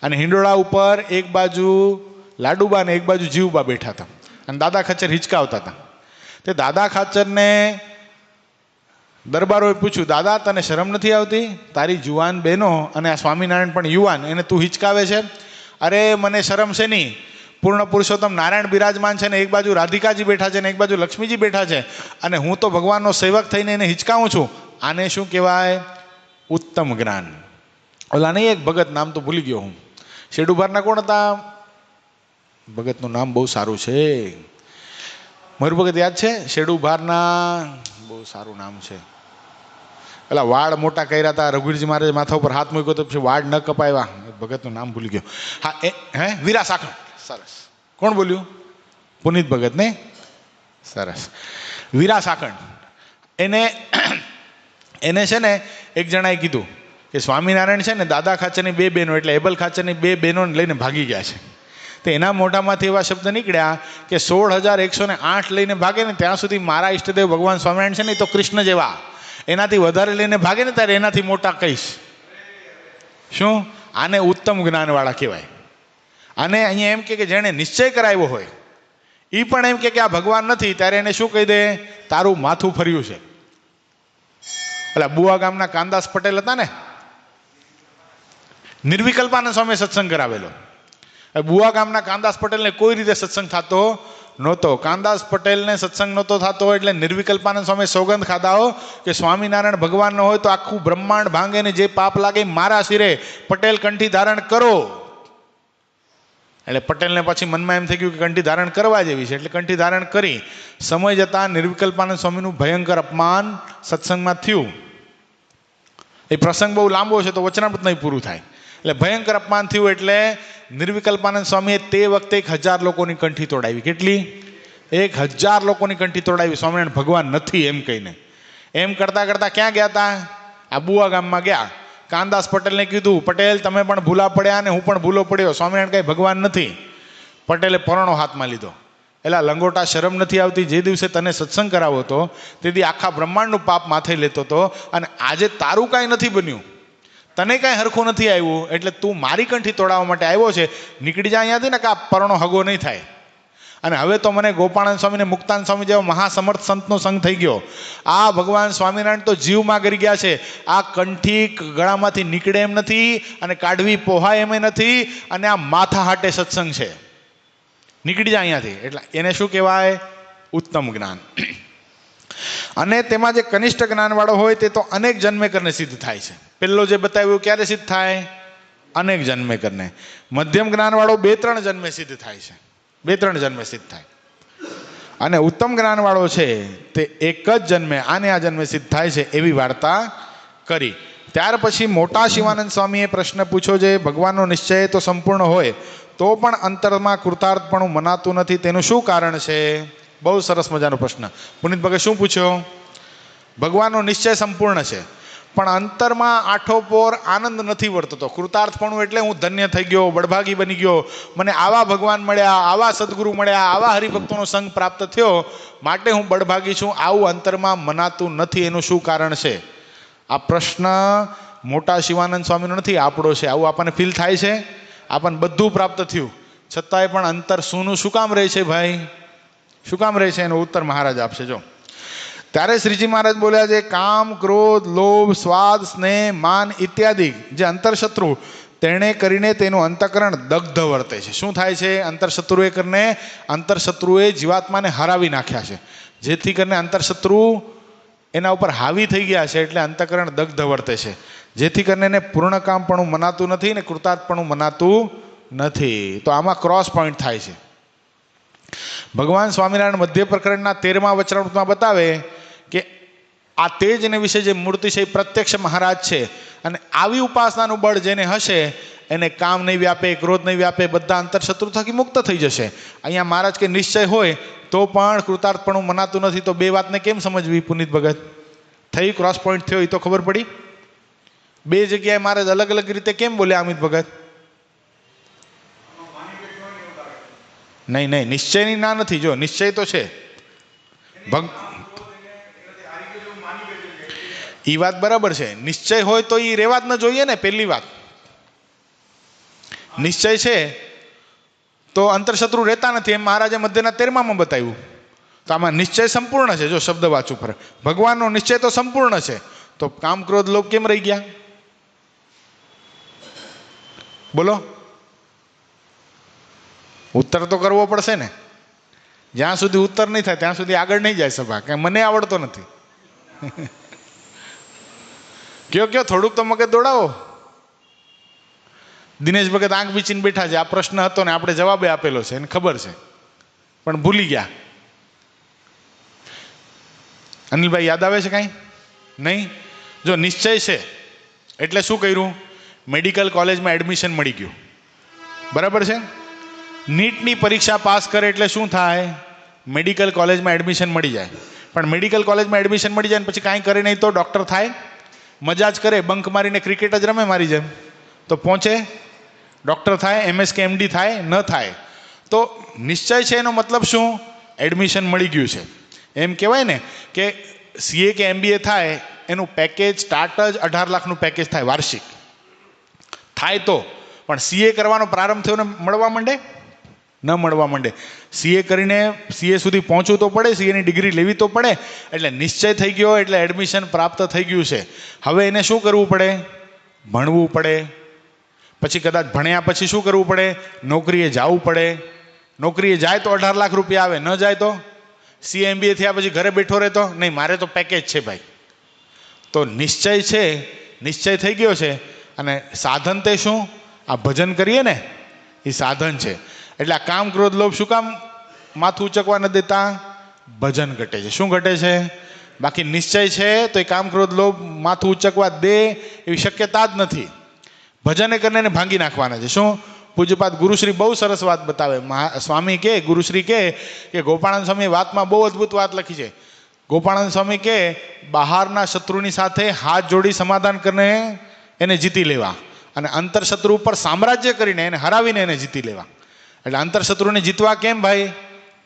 અને હિંડોળા ઉપર એક બાજુ લાડુબા ને એક બાજુ જીવબા બેઠા હતા, અને દાદા ખાચર હિંચકાવતા હતા. તે દાદા ખાચરને દરબારોએ પૂછ્યું, દાદા તને શરમ નથી આવતી? તારી જુવાન બહેનો અને આ સ્વામિનારાયણ પણ યુવાન, એને તું હિંચકાવે છે? અરે મને શરમ છે નહીં, પૂર્ણ પુરુષોત્તમ નારાયણ બિરાજમાન છે ને એક બાજુ રાધિકાજી બેઠા છે ને એક બાજુ લક્ષ્મીજી બેઠા છે, અને હું તો ભગવાનનો સેવક થઈને એને હિંચકાવું છું. આને શું કહેવાય? ઉત્તમ જ્ઞાન. ઓલા નહીં એક ભગત, નામ તો ભૂલી ગયો હું, શેડુભારના કોણ હતા? ભગતનું નામ બહુ સારું છે, મયુર ભગત યાદ છે? શેડુભારના બહુ સારું નામ છે. પેલા વાળ મોટા કર્યા હતા, રઘુવીરજી મહારાજ માથા ઉપર હાથ મૂક્યો તો પછી વાળ ન કપાવ્યા. ભગતનું નામ ભૂલી ગયો. હા હે વીરા સાખણ. સરસ. કોણ બોલ્યું? પુનિત ભગત ને? સરસ. વીરા સાખણ. એને છે ને એક જણાએ કીધું કે સ્વામિનારાયણ છે ને દાદા ખાચરની બે બહેનો એટલે એબલ ખાચરની બે બહેનોને લઈને ભાગી ગયા છે. તો એના મોઢામાંથી એવા શબ્દ નીકળ્યા કે 16,108 લઈને ભાગે ને ત્યાં સુધી મારા ઈષ્ટદેવ ભગવાન સ્વામિનારાયણ છે ને એ તો કૃષ્ણ જેવા, એનાથી વધારે લઈને ભાગે ને ત્યારે એનાથી મોટા કહીશ. શું? આને ઉત્તમ જ્ઞાનવાળા કહેવાય. અને અહીંયા એમ કે જેણે નિશ્ચય કરાવ્યો હોય એ પણ એમ કે આ ભગવાન નથી, ત્યારે એને શું કહી દે? તારું માથું ફર્યું છે. એટલે બુવા ગામના કાનદાસ પટેલ હતા ને, નિર્વિકલ્પાનંદ સ્વામી સત્સંગ કરાવેલો. બુવા ગામના કાનદાસ પટેલને કોઈ રીતે સત્સંગ થતો નહોતો. કાનદાસ પટેલને સત્સંગ નહોતો થતો એટલે નિર્વિકલ્પાનંદ સ્વામી સોગંદ ખાધા કે સ્વામિનારાયણ ભગવાન ન હોય તો આખું બ્રહ્માંડ ભાંગે ને જે પાપ લાગે મારા શિરે પટેલ કંઠી ધારણ કરો. એટલે પટેલને પછી મનમાં એમ થઈ ગયું કે કંઠી ધારણ કરવા જેવી છે, એટલે કંઠી ધારણ કરી. સમય જતાં નિર્વિકલ્પાનંદ સ્વામીનું ભયંકર અપમાન સત્સંગમાં થયું. એ પ્રસંગ બહુ લાંબો છે તો વચનામૃત નહીં પૂરું થાય. એટલે ભયંકર અપમાન થયું એટલે નિર્વિકલ્પાનંદ સ્વામીએ તે વખતે 1000 લોકોની કંઠી તોડાવી. કેટલી? 1000 લોકોની કંઠી તોડાવી. સ્વામિનારાયણ ભગવાન નથી એમ કહીને. એમ કરતાં કરતાં ક્યાં ગયા હતા? આ બુવા ગામમાં ગયા. કાનદાસ પટેલને કીધું, પટેલ તમે પણ ભૂલા પડ્યા અને હું પણ ભૂલો પડ્યો, સ્વામિનારાયણ કંઈ ભગવાન નથી. પટેલે પરણો હાથમાં લીધો. એટલે લંગોટા શરમ નથી આવતી? જે દિવસે તને સત્સંગ કરાવો હતો તેથી આખા બ્રહ્માંડનું પાપ માથે લેતો હતો, અને આજે તારું કાંઈ નથી બન્યું, તને કાંઈ હરખું નથી આવ્યું, એટલે તું મારી કંઠી તોડાવવા માટે આવ્યો છે. નીકળી જાય અહીંયાથી ને કે આ પરણો હગો નહીં થાય. અને હવે તો મને ગોપાળાનંદ સ્વામી ને મુક્તાનંદ સ્વામી જેવા મહાસમર્થ સંતનો સંગ થઈ ગયો. આ ભગવાન સ્વામિનારાયણ તો જીવમાં ગરી ગયા છે. આ કંઠી ગળામાંથી નીકળે એમ નથી અને કાઢવી પોહાય એમ નથી, અને આ માથા હાટે સત્સંગ છે. નીકળી જાય અહીંયાથી. એટલે એને શું કહેવાય? ઉત્તમ જ્ઞાન. અને તેમાં જે કનિષ્ઠ જ્ઞાનવાળો હોય તે તો અનેક જન્મે કરીને સિદ્ધ થાય છે. પેલો જે બતાવ્યું ક્યારે સિદ્ધ થાય? અનેક જન્મે કરીને. મધ્યમ જ્ઞાનવાળો 2-3 જન્મે સિદ્ધ થાય છે. 2-3 જન્મે સિદ્ધ થાય. અને ઉત્તમ જ્ઞાનવાળો છે તે એક જ જન્મે આને આ જન્મે સિદ્ધ થાય છે એવી વાર્તા કરી. ત્યાર પછી મોટા શિવાનંદ સ્વામીએ પ્રશ્ન પૂછ્યો, જે ભગવાનનો નિશ્ચય તો સંપૂર્ણ હોય તો પણ અંતરમાં કૃતાર્થપણું મનાતું નથી, તેનું શું કારણ છે? બહુ સરસ મજાનો પ્રશ્ન. પુનિત ભગત શું પૂછ્યો? ભગવાનનો નિશ્ચય સંપૂર્ણ છે પણ અંતરમાં આઠોપોર આનંદ નથી વર્તતો. કૃતાર્થપણું એટલે હું ધન્ય થઈ ગયો, બળભાગી બની ગયો, મને આવા ભગવાન મળ્યા, આવા સદગુરુ મળ્યા, આવા હરિભક્તોનો સંગ પ્રાપ્ત થયો, માટે હું બળભાગી છું, આવું અંતરમાં મનાતું નથી. એનું શું કારણ છે? આ પ્રશ્ન મોટા શિવાનંદ સ્વામીનો નથી, આપણો છે. આવું આપણને ફીલ થાય છે? આપણને બધું પ્રાપ્ત થયું છતાંય પણ અંતર શૂનું શું કામ રહે છે ભાઈ? શું કામ રહે છે? એનો ઉત્તર મહારાજ આપશે. જો ત્યારે શ્રીજી મહારાજ બોલ્યા છે, કામ, ક્રોધ, લોભ, સ્વાદ, સ્નેહ, માન ઇત્યાદિ જે અંતરશત્રુ, તેણે કરીને તેનું અંતઃકરણ દગ્ધ વર્તે છે. શું થાય છે? અંતરશત્રુએ કરીને અંતરશત્રુએ જીવાત્માને હરાવી નાખ્યા છે, જેથી કરીને અંતરશત્રુ એના ઉપર હાવી થઈ ગયા છે, એટલે અંતઃકરણ દગ્ધ વર્તે છે, જેથી કરીને એને પૂર્ણકામપણું મનાતું નથી ને કૃતાર્થપણું મનાતું નથી. તો આમાં ક્રોસ પોઈન્ટ થાય છે. ભગવાન સ્વામિનારાયણ મધ્ય પ્રકરણના 13મા વચનામૃતમાં બતાવે કે આ તેજને વિશે જે મૂર્તિ છે એ પ્રત્યક્ષ મહારાજ છે, અને આવી ઉપાસનાનું બળ જેને હશે એને કામ નહીં વ્યાપે, ક્રોધ નહીં વ્યાપે, બધા અંતરશત્રુ થકી મુક્ત થઈ જશે. અહીંયા મહારાજ કે નિશ્ચય હોય તો પણ કૃતાર્થપણું મનાતું નથી. તો બે વાતને કેમ સમજવી પુનિત ભગત? થઈ ક્રોસ પોઈન્ટ થયો એ તો ખબર પડી. બે જગ્યાએ મહારાજ અલગ અલગ રીતે કેમ બોલ્યા અમિત ભગત? નહીં નહીં, નિશ્ચયની ના નથી. જો નિશ્ચય તો છે, એ વાત બરાબર છે. નિશ્ચય હોય તો એ રેવા જ ન જોઈએ ને. પહેલી વાત નિશ્ચય છે તો અંતરશત્રુ રહેતા નથી, એમ મહારાજે મધ્યના 13માં બતાવ્યું. તો આમાં નિશ્ચય સંપૂર્ણ છે. જો શબ્દ વાંચું પર ભગવાનનો નિશ્ચય તો સંપૂર્ણ છે, તો કામ, ક્રોધ, લોભ કેમ રહી ગયા? બોલો, ઉત્તર તો કરવો પડશે ને. જ્યાં સુધી ઉત્તર નહીં થાય ત્યાં સુધી આગળ નહીં જાય સભા, કે મને આવડતો નથી. કયો થોડુંક તો મગજ દોડાવો. દિનેશ ભગત આંખ બીચીને બેઠા છે. આ પ્રશ્ન હતો ને આપણે જવાબે આપેલો છે, એને ખબર છે, પણ ભૂલી ગયા. અનિલભાઈ યાદ આવે છે કાંઈ? નહીં. જો નિશ્ચય છે એટલે શું કર્યું? મેડિકલ કોલેજમાં એડમિશન મળી ગયું, બરાબર છે. નીટની પરીક્ષા પાસ કરે એટલે શું થાય? મેડિકલ કોલેજમાં એડમિશન મળી જાય. પણ મેડિકલ કોલેજમાં એડમિશન મળી જાય ને પછી કાંઈ કરે નહીં તો ડૉક્ટર થાય? મજા જ કરે, બંક મારીને ક્રિકેટ જ રમે મારી જેમ, તો પહોંચે? ડૉક્ટર થાય? MS કે MD થાય? ન થાય. તો નિશ્ચય છે એનો મતલબ શું? એડમિશન મળી ગયું છે. એમ કહેવાય ને કે CA કે MBA થાય એનું પેકેજ સ્ટાર્ટ જ 18 લાખનું પેકેજ થાય વાર્ષિક. થાય તો પણ CA કરવાનો પ્રારંભ થયો ને મળવા માંડે? ન મળવા માંડે. CA કરીને CA સુધી પહોંચવું તો પડે, CA ની ડિગ્રી લેવી તો પડે. એટલે નિશ્ચય થઈ ગયો એટલે એડમિશન પ્રાપ્ત થઈ ગયું છે. હવે એને શું કરવું પડે? ભણવું પડે. પછી કદાચ ભણ્યા પછી શું કરવું પડે? નોકરીએ જવું પડે. નોકરીએ જાય તો 18 લાખ રૂપિયા આવે, ન જાય તો? CA MBA થયા પછી ઘરે બેઠો રહેતો? નહીં, મારે તો પેકેજ છે ભાઈ. તો નિશ્ચય છે, નિશ્ચય થઈ ગયો છે. અને સાધન તે શું? આ ભજન કરીએ ને એ સાધન છે. એટલે આ કામ, ક્રોધ, લોભ શું કામ માથું ઉચકવા ન દેતા? ભજન ઘટે છે. શું ઘટે છે? બાકી નિશ્ચય છે તો એ કામ, ક્રોધ, લોભ માથું ઉચકવા દે એવી શક્યતા જ નથી. ભજને કરીને એને ભાંગી નાખવાના છે. શું? પૂજ્યપાદ ગુરુશ્રી બહુ સરસ વાત બતાવે. સ્વામી કે, ગુરુશ્રી કે ગોપાળાનંદ સ્વામી વાતમાં બહુ અદ્ભુત વાત લખી છે. ગોપાળાનંદ સ્વામી કે બહારના શત્રુની સાથે હાથ જોડી સમાધાન કરીને એને જીતી લેવા, અને અંતરશત્રુ ઉપર સામ્રાજ્ય કરીને એને હરાવીને એને જીતી લેવા. એટલે અંતરશત્રુને જીતવા કેમ ભાઈ?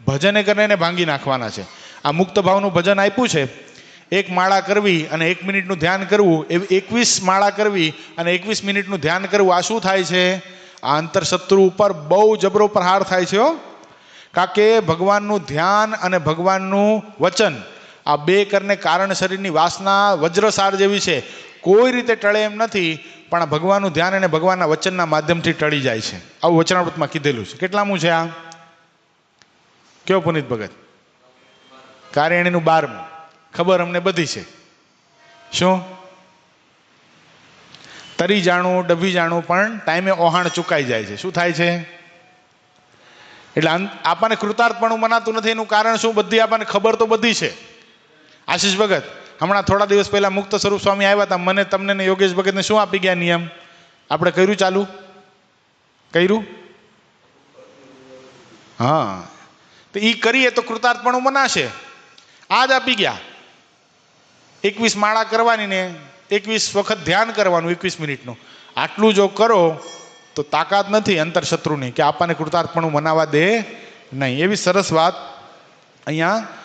ભજને કરીને એને ભાંગી નાખવાના છે. આ મુક્ત ભાવનું ભજન આપ્યું છે. 1 માળા કરવી અને 1 મિનિટનું ધ્યાન કરવું, એવી 21 માળા કરવી અને 21 મિનિટનું ધ્યાન કરવું. આ શું થાય છે? આ અંતરશત્રુ ઉપર બહુ જબરો પ્રહાર થાય છે. કારણ કે ભગવાનનું ધ્યાન અને ભગવાનનું વચન, આ બે કરીને કારણ શરીરની વાસના વજ્રસાર જેવી છે, કોઈ રીતે ટળે એમ નથી. પણ ભગવાનનું ધ્યાન અને ભગવાનના વચનના માધ્યમથી ટળી જાય છે. આવું વચનામૃતમાં કીધેલું છે. કેટલામું છે આ? કયો પુનિત ભગત? કાર્યાણીનું 12મું. ખબર અમને બધી છે. શું? તરી જાણું, ડભી જાણું, પણ ટાઈમે ઓહાણ ચુકાઈ જાય છે. શું થાય છે? એટલે આપણને કૃતાર્થપણું મનાતું નથી. એનું કારણ શું? બધી આપણને ખબર તો બધી છે. આશીષ ભગત હમણાં થોડા દિવસ પહેલા મુક્ત સ્વરૂપ સ્વામી આવ્યા હતા. મને, તમને ને યોગેશ ભગતને શું આપી ગયા નિયમ? આપણે કર્યું ચાલુ? કર્યું? હા, તો એ કરીએ તો કૃતાર્થપણું મનાશે. આ જ આપી ગયા. 21 માળા કરવાની ને 21 વખત ધ્યાન કરવાનું 21 મિનિટનું. આટલું જો કરો તો તાકાત નથી અંતરશત્રુની કે આપણને કૃતાર્થપણું મનાવા દે નહીં. એવી સરસ વાત અહીંયા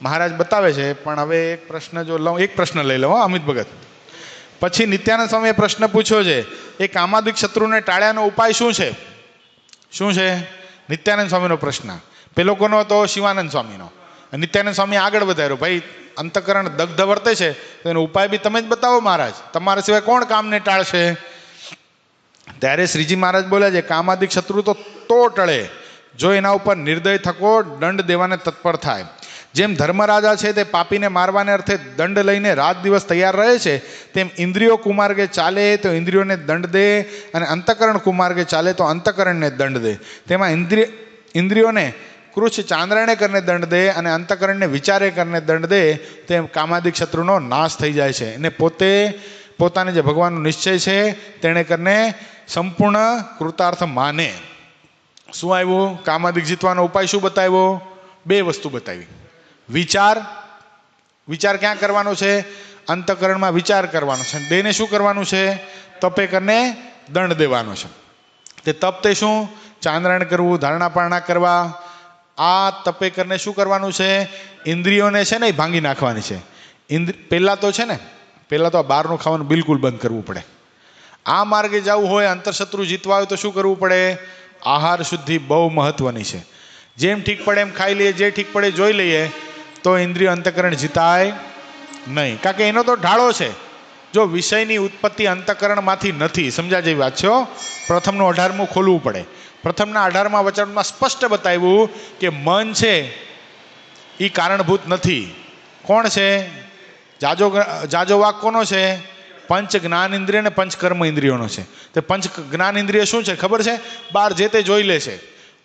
મહારાજ બતાવે છે. પણ હવે એક પ્રશ્ન જો લઉં, એક પ્રશ્ન લઈ લઉં અમિત ભગત. પછી નિત્યાનંદ સ્વામીએ પ્રશ્ન પૂછ્યો છે, એ કામાદિક શત્રુને ટાળ્યાનો ઉપાય શું છે? શું છે? નિત્યાનંદ સ્વામીનો પ્રશ્ન. પેલો કોનો હતો? શિવાનંદ સ્વામીનો. નિત્યાનંદ સ્વામી આગળ વધાર્યો, ભાઈ અંતઃકરણ દગ્ધ વર્તે છે તો એનો ઉપાય બી તમે જ બતાવો મહારાજ, તમારા સિવાય કોણ કામને ટાળશે? ત્યારે શ્રીજી મહારાજ બોલ્યા છે, કામાદિક શત્રુ તો ટળે જો એના ઉપર નિર્દય થકો દંડ દેવાને તત્પર થાય. જેમ ધર્મરાજા છે તે પાપીને મારવાને અર્થે દંડ લઈને રાત દિવસ તૈયાર રહે છે, તેમ ઇન્દ્રિયો કુમાર્ગે ચાલે તો ઇન્દ્રિયોને દંડ દે, અને અંતઃકરણ કુમાર્ગે ચાલે તો અંતઃકરણને દંડ દે. તેમાં ઇન્દ્રિયોને કૃષ ચાંદ્રાયણે કરીને દંડ દે અને અંતઃકરણને વિચારે કરીને દંડ દે, તેમ કામાદિક શત્રુનો નાશ થઈ જાય છે. અને પોતાને જે ભગવાનનો નિશ્ચય છે તેણે કરીને સંપૂર્ણ કૃતાર્થ માને. શું આવ્યું? કામાદિક જીતવાનો ઉપાય શું બતાવ્યો? 2 વસ્તુ બતાવી. વિચાર ક્યાં કરવાનો છે? અંતઃકરણમાં વિચાર કરવાનો છે. દેહને શું કરવાનું છે? તપે કરીને દંડ દેવાનો છે. તે તપ તે શું? ચાંદ્રાયણ કરવું, ધારણા પારણા કરવા. આ તપે કરીને શું કરવાનું છે? ઇન્દ્રિયોને છે ને એ ભાંગી નાખવાની છે. પહેલાં તો છે ને પહેલાં તો આ બહારનું ખાવાનું બિલકુલ બંધ કરવું પડે. આ માર્ગે જવું હોય, અંતરશત્રુ જીતવા હોય તો શું કરવું પડે? આહાર શુદ્ધિ બહુ મહત્વની છે. જેમ ઠીક પડે એમ ખાઈ લઈએ, જે ઠીક પડે જોઈ લઈએ તો ઇન્દ્રિય અંતઃકરણ જીતાય નહીં. કારણ કે એનો તો ઢાળો છે. જો વિષયની ઉત્પત્તિ અંતઃકરણમાંથી નથી, સમજ્યા જેવી વાત છે. પ્રથમનું 18મું ખોલવું પડે. પ્રથમના 18મા વચનમાં સ્પષ્ટ બતાવ્યું કે મન છે એ કારણભૂત નથી. કોણ છે? જાજો વાક કોનો છે? પંચ જ્ઞાન ઇન્દ્રિય અને પંચ કર્મ ઇન્દ્રિયોનો છે. તે પંચ જ્ઞાન ઇન્દ્રિય શું છે ખબર છે? બહાર જે તે જોઈ લે છે.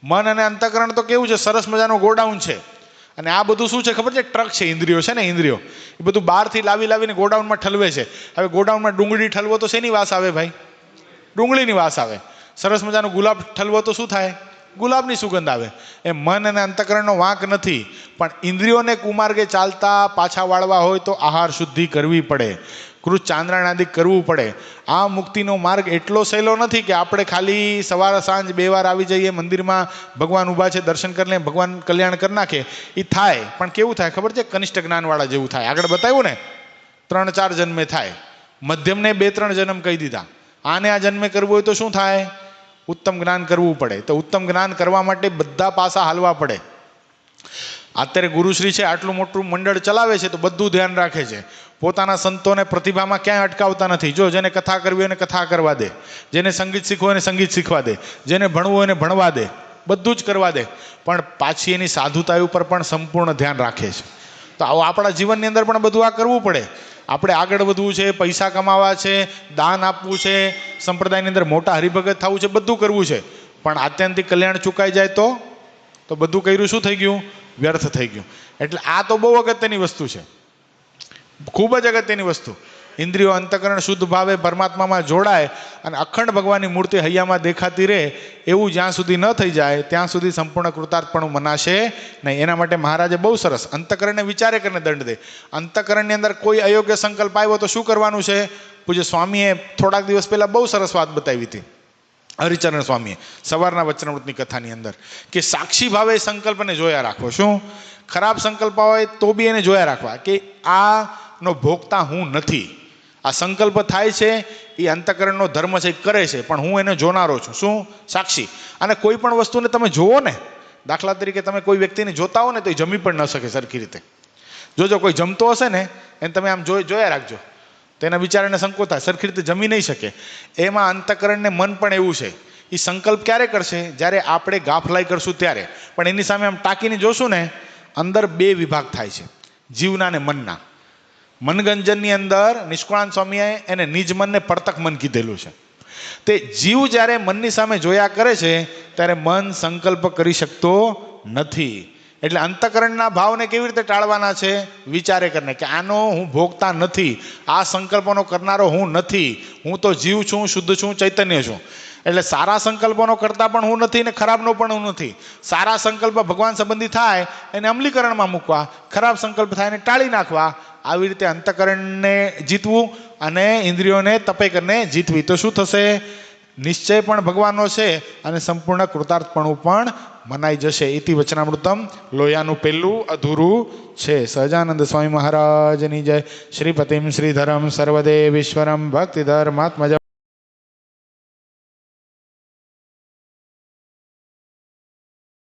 મન અને અંતઃકરણ તો કેવું છે? સરસ મજાનું ગોડાઉન છે. અને આ બધું શું છે ખબર છે? ટ્રક છે. ઇન્દ્રિયો છે ને, ઇન્દ્રિયો એ બધું બહારથી લાવીને ગોડાઉનમાં ઠલવે છે. હવે ગોડાઉનમાં ડુંગળી ઠલવો તો શેની વાસ આવે ભાઈ? ડુંગળીની વાસ આવે. સરસ મજાનું ગુલાબ ઠલવો તો શું થાય? ગુલાબની સુગંધ આવે. એ મન અને અંતઃકરણનો વાંક નથી, પણ ઇન્દ્રિયોને કુમાર્ગે ચાલતા પાછા વાળવા હોય તો આહાર શુદ્ધિ કરવી પડે, કૃષ ચાંદ્રાયણ આદિ કરવું પડે. આ મુક્તિનો માર્ગ એટલો સહેલો નથી કે આપણે ખાલી સવાર સાંજ 2 વાર આવી જઈએ મંદિરમાં, ભગવાન ઊભા છે દર્શન કરી લે, ભગવાન કલ્યાણ કરી નાખે. એ થાય, પણ કેવું થાય ખબર છે? કનિષ્ઠ જ્ઞાનવાળા જેવું થાય. આગળ બતાવ્યું ને, 3-4 જન્મે થાય. મધ્યમને 2-3 જન્મ કહી દીધા. આને આ જન્મે કરવું હોય તો શું થાય? ઉત્તમ જ્ઞાન કરવું પડે. તો ઉત્તમ જ્ઞાન કરવા માટે બધા પાસા હાલવા પડે. અત્યારે ગુરુશ્રી છે, આટલું મોટું મંડળ ચલાવે છે તો બધું ધ્યાન રાખે છે. પોતાના સંતોને પ્રતિભામાં ક્યાંય અટકાવતા નથી. જો જેને કથા કરવી હોય એને કથા કરવા દે, જેને સંગીત શીખવું હોય એને સંગીત શીખવા દે, જેને ભણવું હોય એને ભણવા દે, બધું જ કરવા દે. પણ પાછી એની સાધુતા ઉપર પણ સંપૂર્ણ ધ્યાન રાખે છે. તો આવું આપણા જીવનની અંદર પણ બધું આ કરવું પડે. આપણે આગળ વધવું છે, પૈસા કમાવા છે, દાન આપવું છે, સંપ્રદાયની અંદર મોટા હરિભગત થવું છે, બધું કરવું છે. પણ આત્યંતિક કલ્યાણ ચૂકાઈ જાય તો બધું કર્યું શું થઈ ગયું? વ્યર્થ થઈ ગયું. એટલે આ તો બહુ અગત્યની વસ્તુ છે, ખૂબ જ અગત્યની વસ્તુ. ઇન્દ્રિયો અંતઃકરણ શુદ્ધ ભાવે પરમાત્મામાં જોડાય અને અખંડ ભગવાનની મૂર્તિ હૈયામાં દેખાતી રહે, એવું જ્યાં સુધી ન થઈ જાય ત્યાં સુધી સંપૂર્ણ કૃતાર્થપણું મનાશે નહીં. એના માટે મહારાજે બહુ સરસ અંતઃકરણને વિચારે કરીને દંડ દે. અંતઃકરણની અંદર કોઈ અયોગ્ય સંકલ્પ આવ્યો તો શું કરવાનું છે? પૂજ્ય સ્વામીએ થોડાક દિવસ પહેલાં બહુ સરસ વાત બતાવી હતી, હરિચરણ સ્વામીએ સવારના વચનામૃતની કથાની અંદર, કે સાક્ષી ભાવે સંકલ્પને જોયા રાખવો. શું? ખરાબ સંકલ્પ હોય તો બી એને જોયા રાખવા કે આનો ભોગતા હું નથી. આ સંકલ્પ થાય છે એ અંતઃકરણનો ધર્મ છે, કરે છે, પણ હું એને જોનારો છું. શું? સાક્ષી. અને કોઈ પણ વસ્તુને તમે જોવો ને, દાખલા તરીકે તમે કોઈ વ્યક્તિને જોતા હો ને તો એ જમી પણ ન શકે સરખી રીતે. જોજો કોઈ જમતો હશે ને એને તમે આમ જોયા રાખજો, તેના વિચારને સંકોચ થાય, સરખી રીતે જમી નહીં શકે. એમાં અંતઃકરણને મન પણ એવું છે. એ સંકલ્પ ક્યારે કરશે? જ્યારે આપણે ગાફલાઈ કરશું ત્યારે. પણ એની સામે આમ ટાંકીને જોશું ને, અંદર 2 વિભાગ થાય છે, જીવના અને મનના. મનગંજનની અંદર નિષ્કુળાનંદ સ્વામીએ એને નિજ મનને પડતક મન કીધેલું છે. તે જીવ જ્યારે મનની સામે જોયા કરે છે ત્યારે મન સંકલ્પ કરી શકતો નથી. એટલે અંતઃકરણના ભાવને કેવી રીતે ટાળવાના છે? વિચારે કરીને કે આનો હું ભોગતા નથી, આ સંકલ્પોનો કરનારો હું નથી, હું તો જીવ છું, શુદ્ધ છું, ચૈતન્ય છું. એટલે સારા સંકલ્પોનો કરતા પણ હું નથી ને ખરાબનો પણ હું નથી. સારા સંકલ્પ ભગવાન સંબંધી થાય એને અમલીકરણમાં મૂકવા, ખરાબ સંકલ્પ થાય એને ટાળી નાખવા. આવી રીતે અંતઃકરણને જીતવું અને ઇન્દ્રિયોને તપે કરીને જીતવી. તો શું થશે? નિશ્ચય પણ ભગવાનનો છે અને સંપૂર્ણ કૃતાર્થપણું પણ મનાઈ જશે. ઇતિ વચનામૃતમ લોયાનું પહેલું અધૂરું છે. સહજાનંદ સ્વામી મહારાજની જય. શ્રીપતિમ શ્રીધરમ સર્વદેવ ઈશ્વરમ ભક્તિધર્માત્મજ